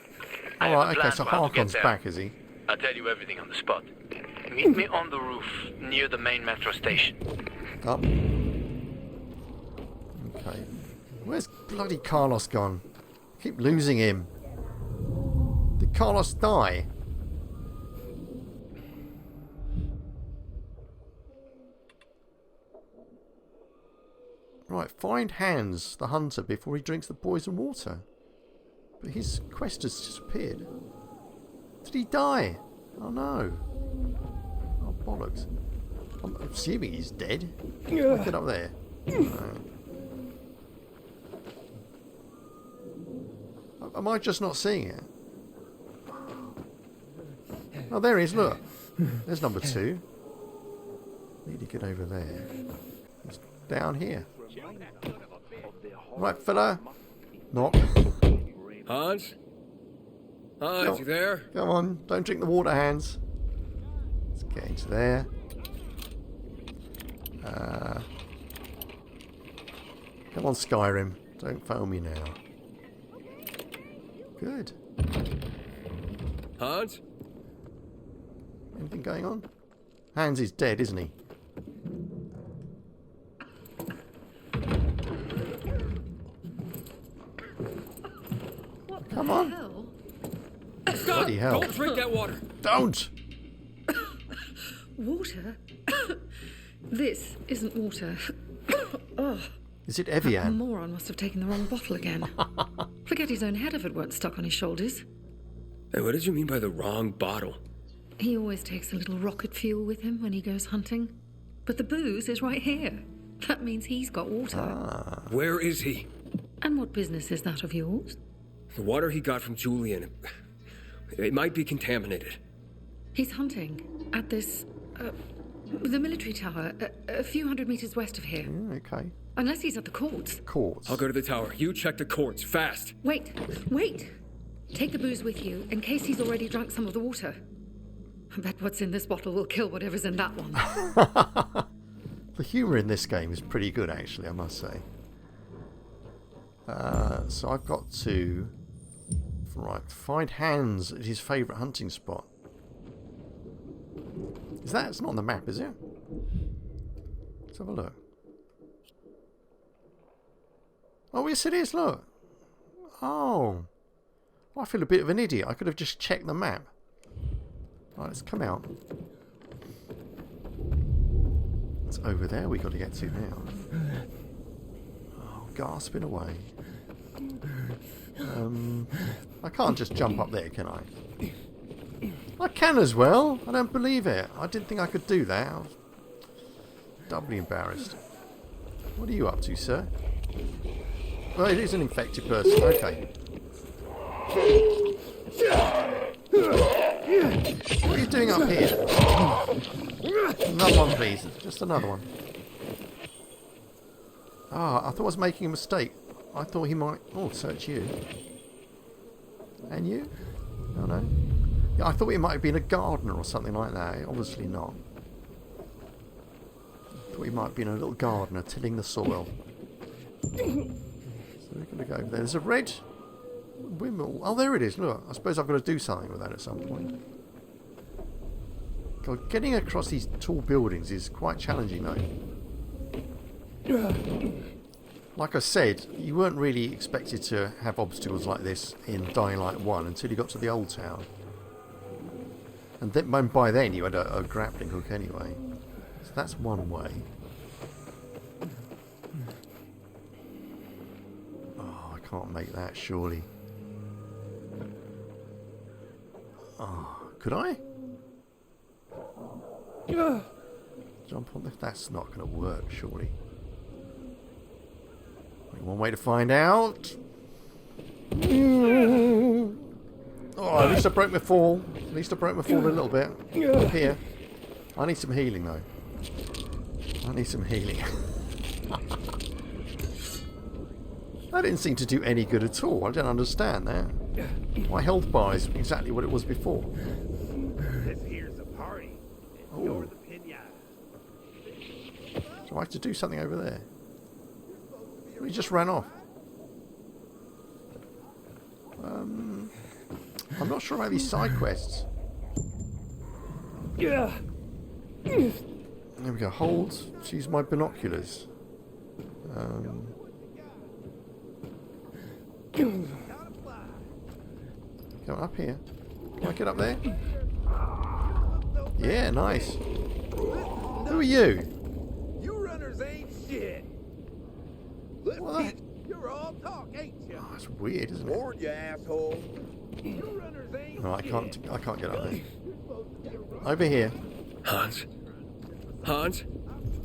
Speaker 15: I have a
Speaker 1: Alright, okay,
Speaker 15: plan
Speaker 1: so
Speaker 15: for how to get
Speaker 1: Harkon's
Speaker 15: there.
Speaker 1: back, is he?
Speaker 15: I'll tell you everything on the spot. Meet me on the roof near the main metro station.
Speaker 1: Up. Okay. Where's bloody Carlos gone? I keep losing him. Did Carlos die? Right, find Hans, the hunter, before he drinks the poison water. But his quest has disappeared. Did he die? Oh no. Oh bollocks. I'm assuming he's dead. Look it up there. No. Am I just not seeing it? Oh, there he is, look. There's number 2. Need to get over there. It's down here. Right, fella. Knock.
Speaker 5: Hans? Hans, you there?
Speaker 1: Come on, don't drink the water, Hans. Let's get into there. Come on, Skyrim. Don't fail me now. Good.
Speaker 5: Hans?
Speaker 1: Anything going on? Hans is dead, isn't he? Come on.
Speaker 8: Hell?
Speaker 5: Stop!
Speaker 1: Bloody hell.
Speaker 5: Don't drink that water!
Speaker 1: Don't!
Speaker 12: Water? This isn't water. Oh.
Speaker 1: Is it
Speaker 12: That
Speaker 1: Evian?
Speaker 12: moron must have taken the wrong bottle again. Forget his own head if it weren't stuck on his shoulders.
Speaker 5: Hey, what did you mean by the wrong bottle?
Speaker 12: He always takes a little rocket fuel with him when he goes hunting. But the booze is right here. That means he's got water.
Speaker 5: Where is he?
Speaker 12: And what business is that of yours?
Speaker 5: The water he got from Julian. It might be contaminated.
Speaker 12: He's hunting at this, the military tower, a few hundred meters west of here.
Speaker 1: Okay.
Speaker 12: Unless he's at the courts.
Speaker 1: Courts.
Speaker 5: I'll go to the tower. You check the courts, fast.
Speaker 12: Wait. Take the booze with you, in case he's already drunk some of the water. I bet what's in this bottle will kill whatever's in that one.
Speaker 1: The humour in this game is pretty good, actually, I must say. So I've got to... Right, find Hans at his favourite hunting spot. It's not on the map, is it? Let's have a look. Oh, yes it is, look. Oh. Well, I feel a bit of an idiot. I could have just checked the map. Right, let's come out. It's over there we got to get to now. Oh, gasping away. I can't just jump up there, can I? I can as well. I don't believe it. I didn't think I could do that. I was doubly embarrassed. What are you up to, sir? Well, it is an infected person. Okay. What are you doing up here? Another one, please. Just another one. Ah, I thought I was making a mistake. I thought he might... Oh, search you. And you? Oh, no. Yeah, I thought he might have been a gardener or something like that. Obviously not. I thought he might have been a little gardener tilling the soil. So we're going to go over there. There's a red windmill. Oh, there it is. Look, I suppose I've got to do something with that at some point. God, getting across these tall buildings is quite challenging, though. Like I said, you weren't really expected to have obstacles like this in Dying Light 1 until you got to the old town. And then, by then you had a grappling hook anyway. So that's one way. Oh, I can't make that, surely. Oh, could I? Jump on this? That's not going to work, surely. One way to find out. Oh, at least I broke my fall. At least I broke my fall a little bit. Up here. I need some healing, though. I need some healing. That didn't seem to do any good at all. I don't understand that. My health bar is exactly what it was before.
Speaker 10: This here's a party. And you're the pinata.
Speaker 1: So I have to do something over there. He just ran off. I'm not sure about these side quests.
Speaker 10: Yeah.
Speaker 1: There we go. Hold. Use my binoculars. Go up here. Can I get up there? Yeah, nice. Who are you?
Speaker 10: You runners ain't shit.
Speaker 1: What?
Speaker 10: You're all talk, ain't you?
Speaker 1: Oh, that's weird, isn't it?
Speaker 10: Lord, you asshole. You runners ain't
Speaker 1: No, I can't get up there. Over here.
Speaker 5: Hans? Hans?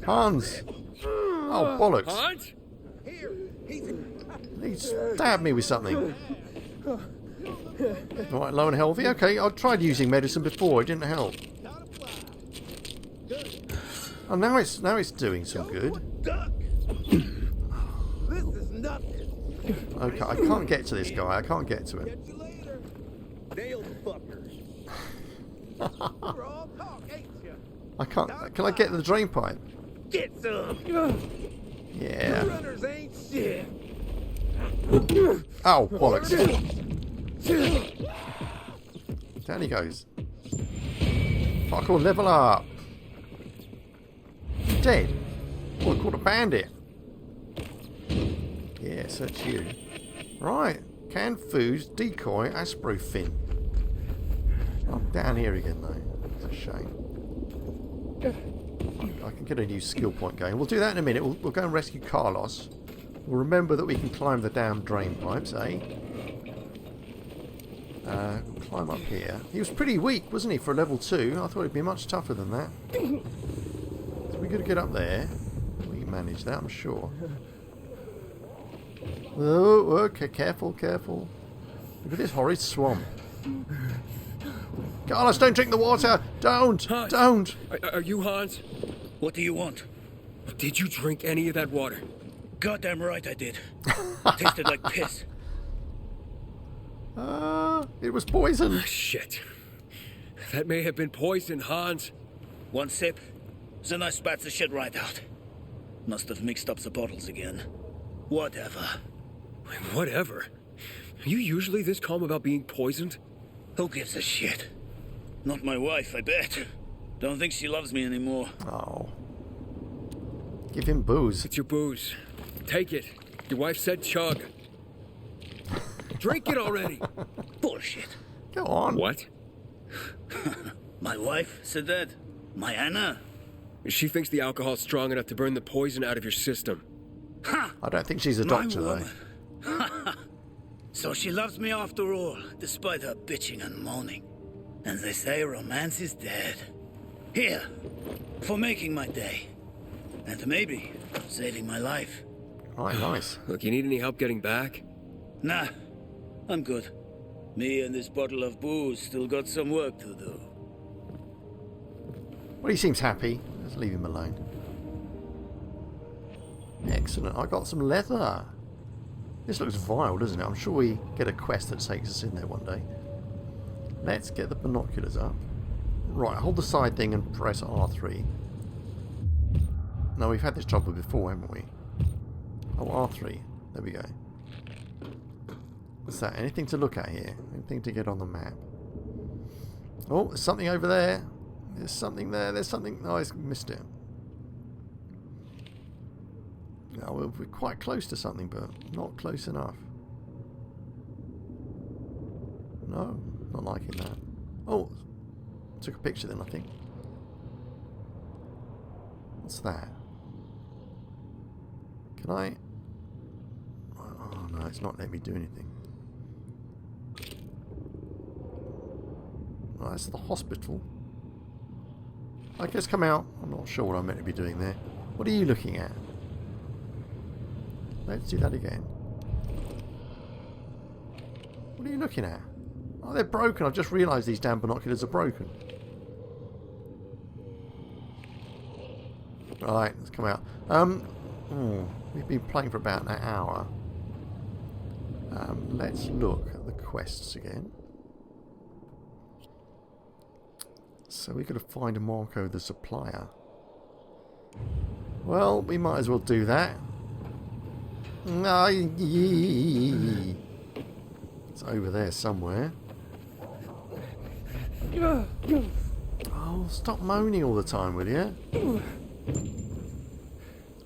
Speaker 1: Hans! Oh, bollocks.
Speaker 5: Hans?
Speaker 1: He stabbed me with something. Right, low and healthy. Okay, I tried using medicine before. It didn't help. Oh, now it's doing some good.
Speaker 10: This is nothing.
Speaker 1: Okay, I can't get to this guy. I can't get to him.
Speaker 10: Nail the fucker. You're all talk, ain't you?
Speaker 1: I can't. Can I get the drain pipe?
Speaker 10: Get some.
Speaker 1: Yeah.
Speaker 10: You runners ain't shit.
Speaker 1: Oh, bollocks. Down he goes. Parkour level up. Dead. Oh, I caught a bandit. Yeah, search you. Right. Canned foods, decoy, Aspro fin. I'm down here again though. It's a shame. I can get a new skill point going. We'll do that in a minute. We'll go and rescue Carlos. We'll remember that we can climb the damn drain pipes, eh? We'll climb up here. He was pretty weak, wasn't he, for a level 2? I thought he'd be much tougher than that. So we got to get up there. We can manage that, I'm sure. Oh, okay, careful, careful. Look at this horrid swamp. Carlos, don't drink the water! Don't!
Speaker 5: Hans,
Speaker 1: don't!
Speaker 5: Are you Hans?
Speaker 13: What do you want?
Speaker 5: Did you drink any of that water?
Speaker 13: Goddamn right I did. Tasted like piss.
Speaker 1: It was poison.
Speaker 5: Shit. That may have been poison, Hans.
Speaker 13: One sip, then I spat the shit right out. Must have mixed up the bottles again. Whatever.
Speaker 5: Whatever? Are you usually this calm about being poisoned?
Speaker 13: Who gives a shit? Not my wife, I bet. Don't think she loves me anymore.
Speaker 1: Oh. Give him booze.
Speaker 5: It's your booze. Take it. Your wife said chug. Drink it already.
Speaker 13: Bullshit.
Speaker 1: Go on.
Speaker 5: What?
Speaker 13: My wife said that. My Anna.
Speaker 5: She thinks the alcohol's strong enough to burn the poison out of your system.
Speaker 13: Ha!
Speaker 1: I don't think she's a doctor, though.
Speaker 13: So she loves me after all, despite her bitching and moaning. And they say romance is dead. Here, for making my day. And maybe saving my life.
Speaker 1: Right, nice.
Speaker 5: Look, you need any help getting back?
Speaker 13: Nah, I'm good. Me and this bottle of booze still got some work to do.
Speaker 1: Well, he seems happy. Let's leave him alone. Excellent. I got some leather. This looks vile, doesn't it? I'm sure we get a quest that takes us in there one day. Let's get the binoculars up. Right, hold the side thing and press R3. No, we've had this trouble before, haven't we? Oh, R3. There we go. What's that? Anything to look at here? Anything to get on the map? Oh, there's something over there. There's something there. There's something... Oh, I missed it. No, we're quite close to something, but not close enough. No, not liking that. Oh, took a picture then, I think. What's that? Can I... Oh, no, it's not letting me do anything. Oh, that's the hospital. I guess come out. I'm not sure what I'm meant to be doing there. What are you looking at? Let's do that again. What are you looking at? Oh, they're broken. I've just realised these damn binoculars are broken. Right, let's come out. We've been playing for about an hour. Let's look at the quests again. So we've got to find Marco the supplier. Well, we might as well do that. It's over there somewhere. Oh, stop moaning all the time, will you?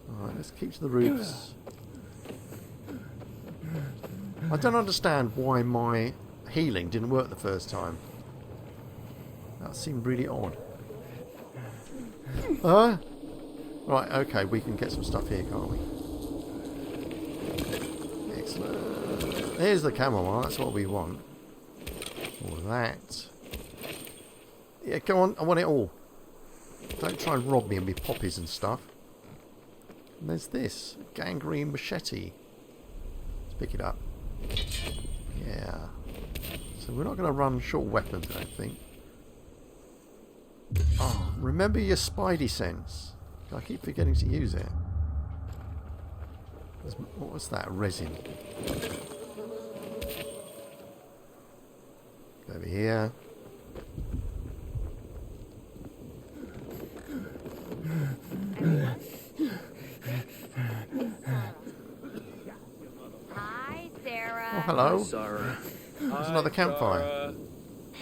Speaker 1: Alright, let's keep to the roofs. I don't understand why my healing didn't work the first time. That seemed really odd. Right, okay, we can get some stuff here, can't we? Excellent. Here's the chamomile, that's what we want. All of that. Yeah, go on, I want it all. Don't try and rob me and be poppies and stuff. And there's this, gangrene machete. Let's pick it up. Yeah. So we're not going to run short weapons, I don't think. Oh, remember your spidey sense. I keep forgetting to use it. What was that? Resin. Over here.
Speaker 11: Hi, Sarah.
Speaker 1: Oh, hello.
Speaker 3: Hi, Sarah.
Speaker 1: There's another campfire.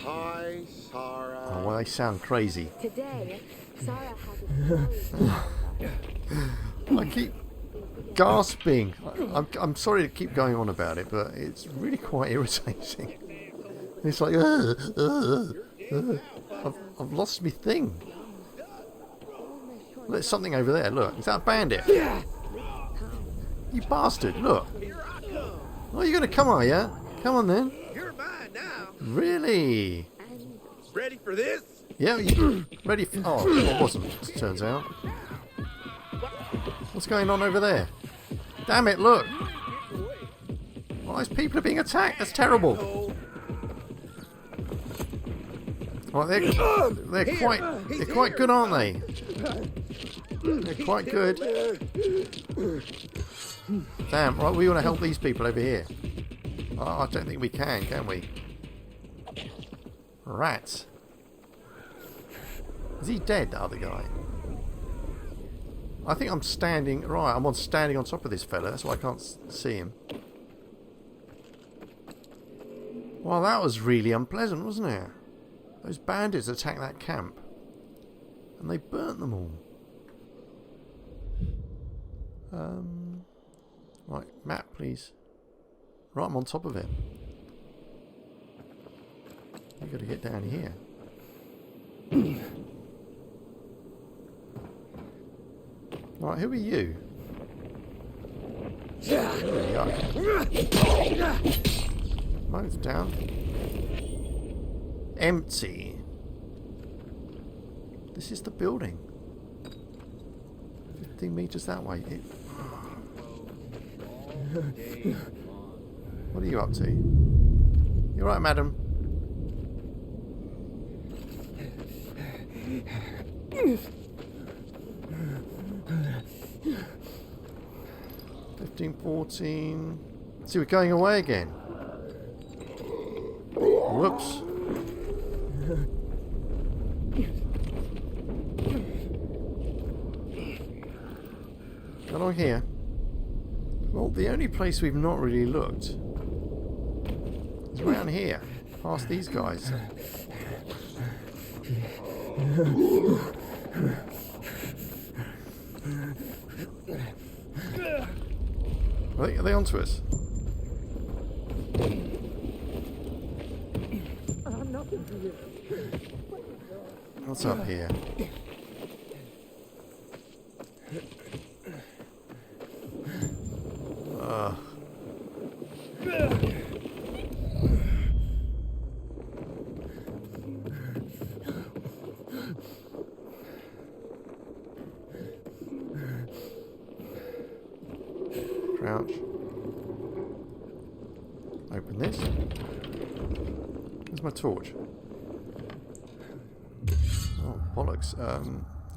Speaker 3: Hi, Sarah.
Speaker 1: Oh, well, they sound crazy.
Speaker 11: Today, Sarah has a
Speaker 1: I keep gasping. I'm sorry to keep going on about it, but it's really quite irritating. It's like, I've lost my thing. Look, there's something over there. Look, is that a bandit? You bastard! Look. Oh, you're gonna come, are you? Come on then.
Speaker 3: You're mine now.
Speaker 1: Really?
Speaker 3: Ready for this?
Speaker 1: Yeah, you ready for... Oh, it wasn't, it turns out. What's going on over there? Damn it, look! Oh, these people are being attacked, that's terrible. Well, they're quite good, aren't they? They're quite good. Damn, right, we want to help these people over here. Oh, I don't think we can we? Rats. Is he dead, the other guy? I think I'm standing... Right, I'm standing on top of this fella. That's why I can't see him. Well, that was really unpleasant, wasn't it? Those bandits attacked that camp. And they burnt them all. Right, map, please. Right, I'm on top of it. We've got to get down here. Right, who are you? There we are. Mine's down. Empty. This is the building. 15 meters that way. What are you up to? You alright, madam? $15.14. See, we're going away again. Whoops. Got on here. Well, the only place we've not really looked is around here, past these guys. Are they onto us? What's up here? Crouch. Open this. Where's my torch? Oh, bollocks.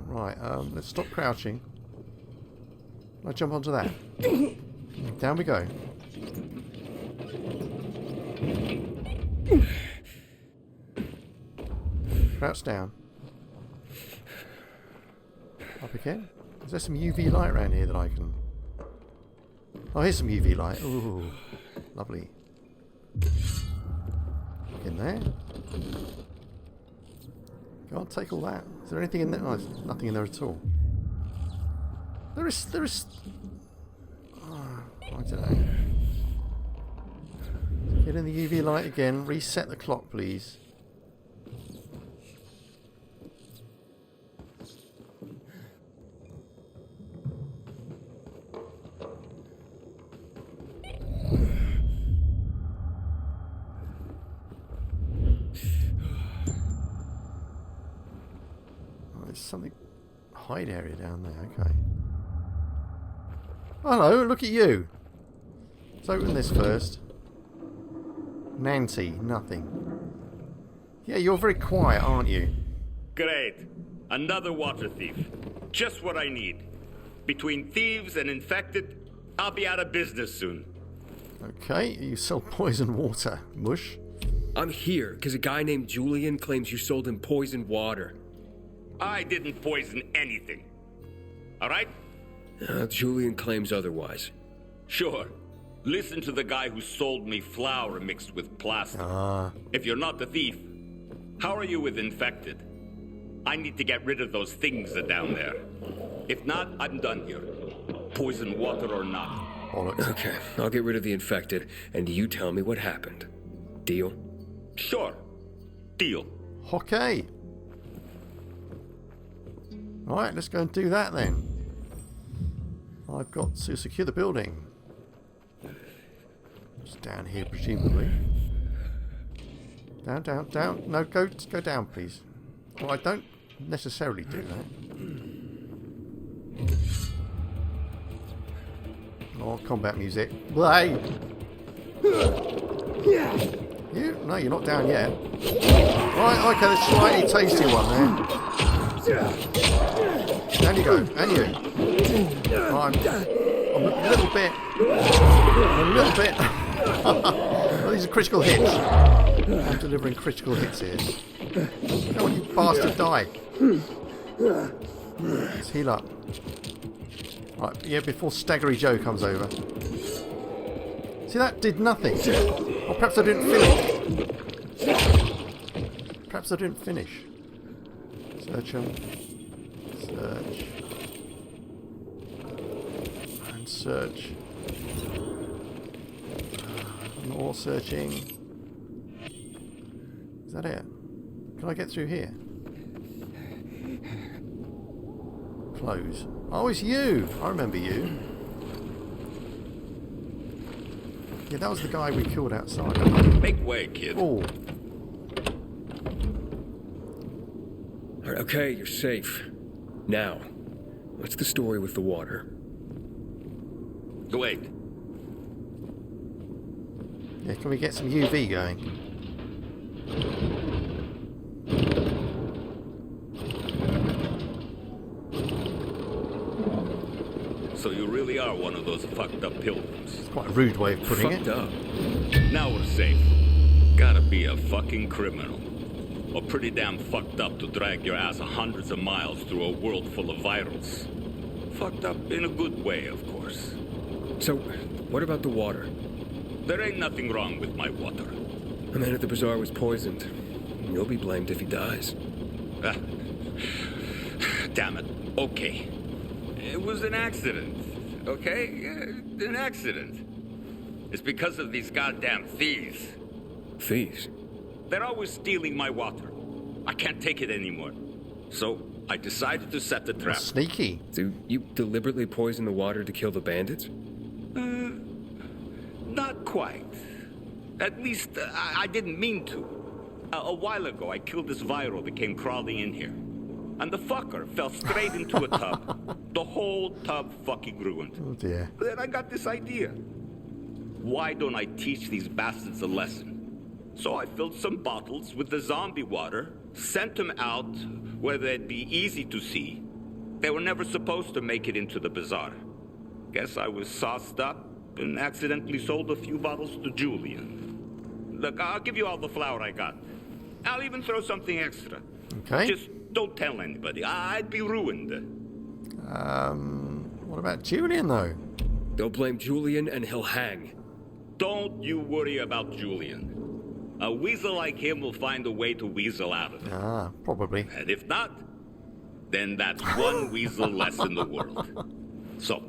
Speaker 1: Right, let's stop crouching. I'll jump onto that. Down we go. Crouch down. Up again. Is there some UV light around here that I can... Oh, here's some UV light. Ooh, lovely. In there. Go on, take all that. Is there anything in there? No, there's nothing in there at all. There is... Oh, I don't know. Get in the UV light again. Reset the clock, please. Something hide area down there. Okay. Hello, look at you. Let's open this first. Nancy, nothing. Yeah, you're very quiet, aren't you?
Speaker 6: Great. Another water thief. Just what I need. Between thieves and infected, I'll be out of business soon.
Speaker 1: Okay, you sell poison water. Mush.
Speaker 5: I'm here because a guy named Julian claims you sold him poisoned water.
Speaker 6: I didn't poison anything. All right?
Speaker 5: Julian claims otherwise.
Speaker 6: Sure. Listen to the guy who sold me flour mixed with plastic. If you're not the thief, how are you with infected? I need to get rid of those things that are down there. If not, I'm done here. Poison water or not.
Speaker 5: Okay, I'll get rid of the infected, and you tell me what happened. Deal?
Speaker 6: Sure. Deal.
Speaker 1: Okay. Alright, let's go and do that then. I've got to secure the building. It's down here, presumably. Down, down, down. No, go down, please. Well, I don't necessarily do that. Oh, combat music. Play! You? No, you're not down yet. Right, okay, the slightly tasty one there. And you go, and you. Oh, I'm a little bit. Well, these are critical hits. I'm delivering critical hits here. Come on, you bastard, die. Let's heal up. Right, yeah, before Staggery Joe comes over. See, that did nothing. Or perhaps I didn't finish. Perhaps I didn't finish. Search them. Search. And search. More searching. Is that it? Can I get through here? Close. Oh, it's you! I remember you. Yeah, that was the guy we killed outside.
Speaker 6: Make way, kid.
Speaker 1: Oh.
Speaker 5: Alright, okay, you're safe. Now, what's the story with the water?
Speaker 6: Wait.
Speaker 1: Yeah, can we get some UV going?
Speaker 6: So you really are one of those fucked up pilgrims.
Speaker 1: It's quite a rude way of putting it.
Speaker 5: Fucked up.
Speaker 6: Now we're safe. Gotta be a fucking criminal. Or pretty damn fucked up to drag your ass hundreds of miles through a world full of virals. Fucked up in a good way, of course.
Speaker 5: So, what about the water?
Speaker 6: There ain't nothing wrong with my water.
Speaker 5: The man at the bazaar was poisoned. You'll be blamed if he dies.
Speaker 6: Damn it. Okay. It was an accident. Okay? An accident. It's because of these goddamn thieves.
Speaker 5: Thieves?
Speaker 6: They're always stealing my water. I can't take it anymore. So, I decided to set the trap.
Speaker 1: Sneaky.
Speaker 5: So, you deliberately poisoned the water to kill the bandits?
Speaker 6: Not quite. At least, I didn't mean to. A while ago, I killed this viral that came crawling in here. And the fucker fell straight into a tub. The whole tub fucking ruined.
Speaker 1: Oh dear.
Speaker 6: Then I got this idea. Why don't I teach these bastards a lesson? So I filled some bottles with the zombie water, sent them out where they'd be easy to see. They were never supposed to make it into the bazaar. Guess I was sauced up and accidentally sold a few bottles to Julian. Look, I'll give you all the flour I got. I'll even throw something extra.
Speaker 1: Okay.
Speaker 6: Just don't tell anybody. I'd be ruined.
Speaker 1: What about Julian, though?
Speaker 5: They'll blame Julian and he'll hang.
Speaker 6: Don't you worry about Julian. A weasel like him will find a way to weasel out of it.
Speaker 1: Ah, probably.
Speaker 6: And if not, then that's one weasel less in the world. So,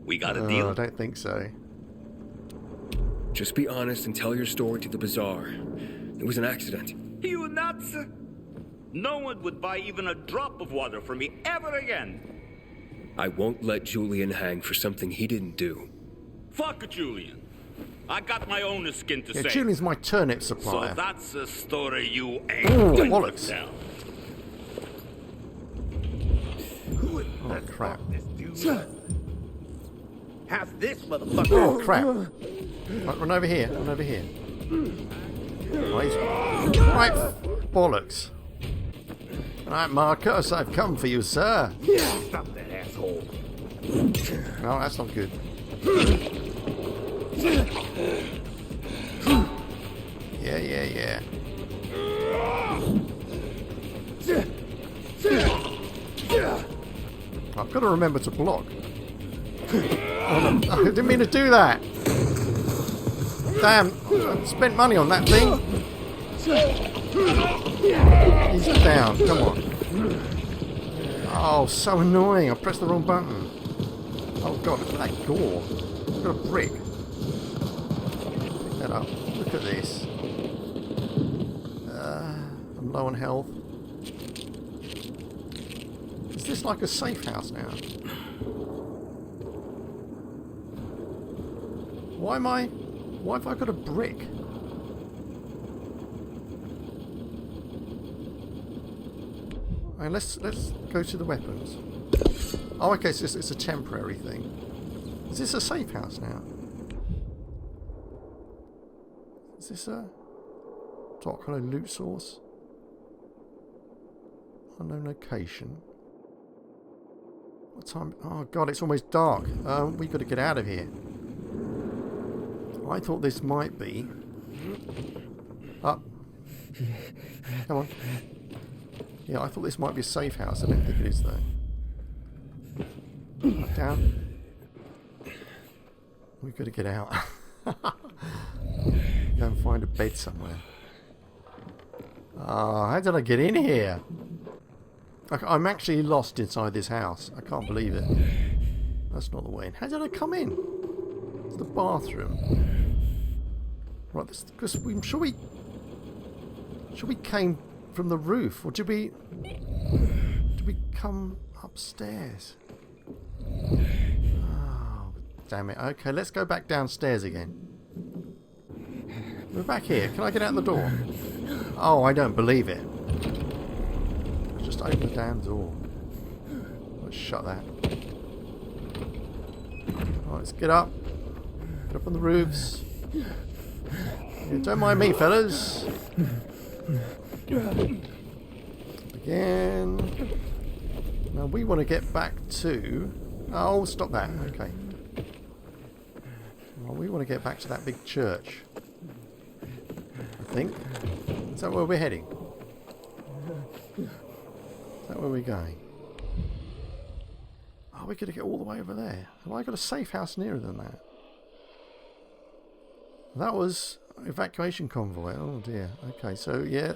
Speaker 6: we got a deal?
Speaker 1: I don't think so.
Speaker 5: Just be honest and tell your story to the bazaar. It was an accident.
Speaker 6: You nuts? No one would buy even a drop of water from me ever again.
Speaker 5: I won't let Julian hang for something he didn't do.
Speaker 6: Fuck Julian. I got my own skin to
Speaker 1: Yeah,
Speaker 6: save.
Speaker 1: Julian's my turnip supplier.
Speaker 6: So that's a story you ain't
Speaker 1: Ooh,
Speaker 6: going
Speaker 1: bollocks.
Speaker 6: to tell.
Speaker 1: Oh, crap.
Speaker 3: Have this, motherfucker.
Speaker 1: Oh, crap. Right, run over here. Run over here. Right, bollocks. Right, Marcus, I've come for you, sir.
Speaker 3: Stop that asshole.
Speaker 1: No, that's not good. Yeah. I've got to remember to block. Oh, no, I didn't mean to do that. Damn, I spent money on that thing. He's down, come on. Oh, so annoying. I pressed the wrong button. Oh god, look at that gore. I've got a brick. Pick that up. Look at this. I'm low on health. Is this like a safe house now? Why have I got a brick? Alright, let's go to the weapons. Oh, okay, so it's a temporary thing. Is this a safe house now? Is this a dark kind of loot source? Unknown location. What time? Oh god, it's almost dark. We got to get out of here. I thought this might be. Up. Come on. Yeah, I thought this might be a safe house. I don't think it is though. Down. We've got to get out. Go and find a bed somewhere. Oh, how did I get in here? I'm actually lost inside this house. I can't believe it. That's not the way in. How did I come in? It's the bathroom. Right, because I'm sure we came from the roof, or did we come upstairs? Oh, damn it. Okay, let's go back downstairs again. We're back here. Can I get out the door? Oh, I don't believe it. Just open the damn door. Let's shut that. Right, let's get up. Get up on the roofs. Yeah, don't mind me, fellas. Again. Now we want to get back to... Oh, stop that. Okay. Well, we want to get back to that big church. I think. Is that where we're heading? Is that where we're going? Oh, we're going to get all the way over there. Have I got a safe house nearer than that? That was evacuation convoy. Oh dear. Okay, so yeah.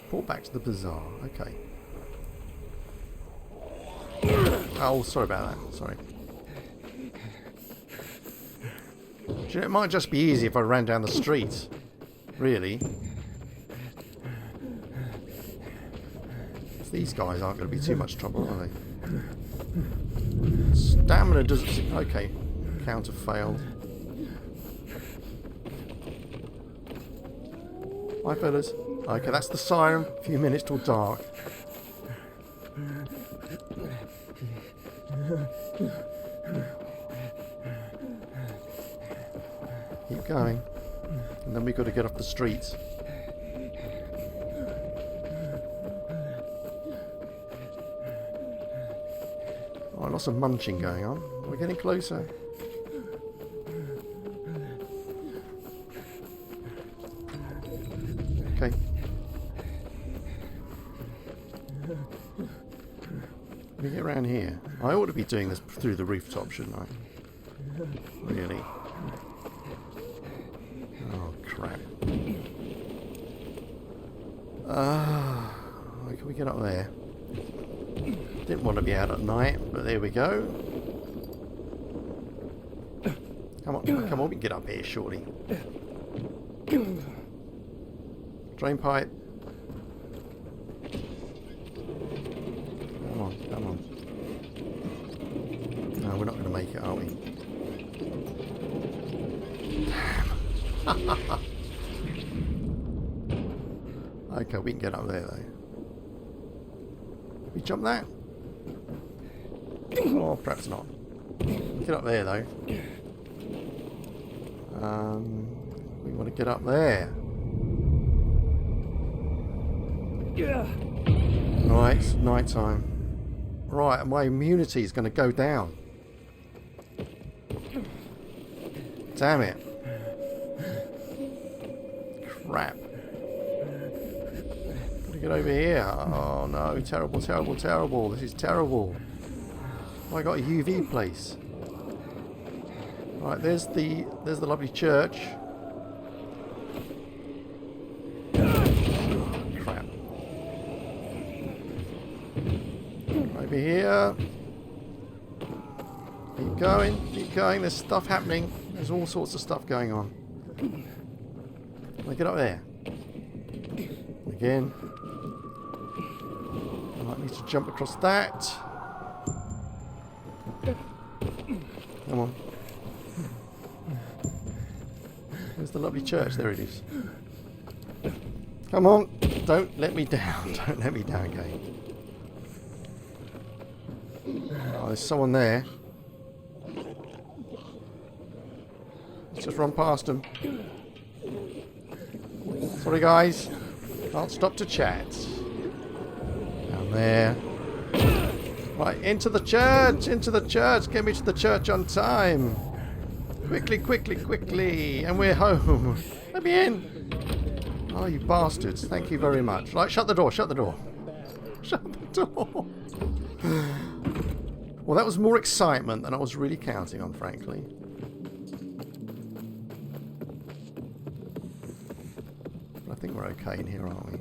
Speaker 1: Port back to the bazaar. Okay. Oh, sorry about that. Sorry. You know, it might just be easy if I ran down the street. Really. These guys aren't going to be too much trouble, are they? Stamina doesn't... Okay. Counter failed. Hi, fellas. Okay, that's the siren. A few minutes till dark. Keep going. And then we've got to get off the streets. Oh, lots of munching going on. We're getting closer. Okay. Let me get around here. I ought to be doing this through the rooftop, shouldn't I? Really? Oh, crap. Can we get up there? Didn't want to be out at night, but there we go. Come on, come on, we can get up here, shorty. Drain pipe. Come on, come on. No, we're not going to make it, are we? Okay, we can get up there, though. Did we jump that? Oh, perhaps not. Get up there, though. We want to get up there. Right, it's night time. Right, my immunity is going to go down. Damn it. Crap. Gotta get over here. Oh no, terrible, terrible, terrible. This is terrible. Oh, I got a UV place. Right, there's the lovely church. Over here. Keep going, keep going. There's stuff happening. There's all sorts of stuff going on. Can I get up there? Again. I might need to jump across that. Come on. Where's the lovely church? There it is. Come on. Don't let me down. Don't let me down, Kate. Oh, there's someone there. Let's just run past them. Sorry, guys. Can't stop to chat. Down there. Right, into the church! Into the church! Get me to the church on time! Quickly, quickly, quickly! And we're home! Let me in! Oh, you bastards. Thank you very much. Right, shut the door, shut the door. Shut the door! Well, that was more excitement than I was really counting on, frankly. But I think we're okay in here, aren't we?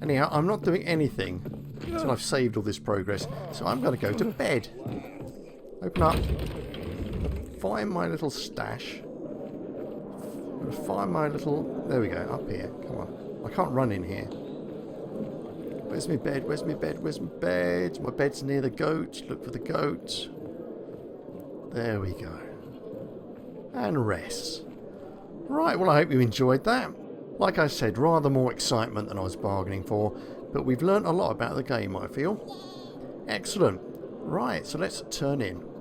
Speaker 1: Anyhow, I'm not doing anything until I've saved all this progress, so I'm going to go to bed. Open up. find my little stash. I'm going to find my little... There we go, up here. Come on. I can't run in here. Where's my bed? Where's my bed? Where's my bed? My bed's near the goat. Look for the goat. There we go. And rest. Right, well I hope you enjoyed that. Like I said, rather more excitement than I was bargaining for, but we've learnt a lot about the game, I feel. Excellent. Right, so let's turn in.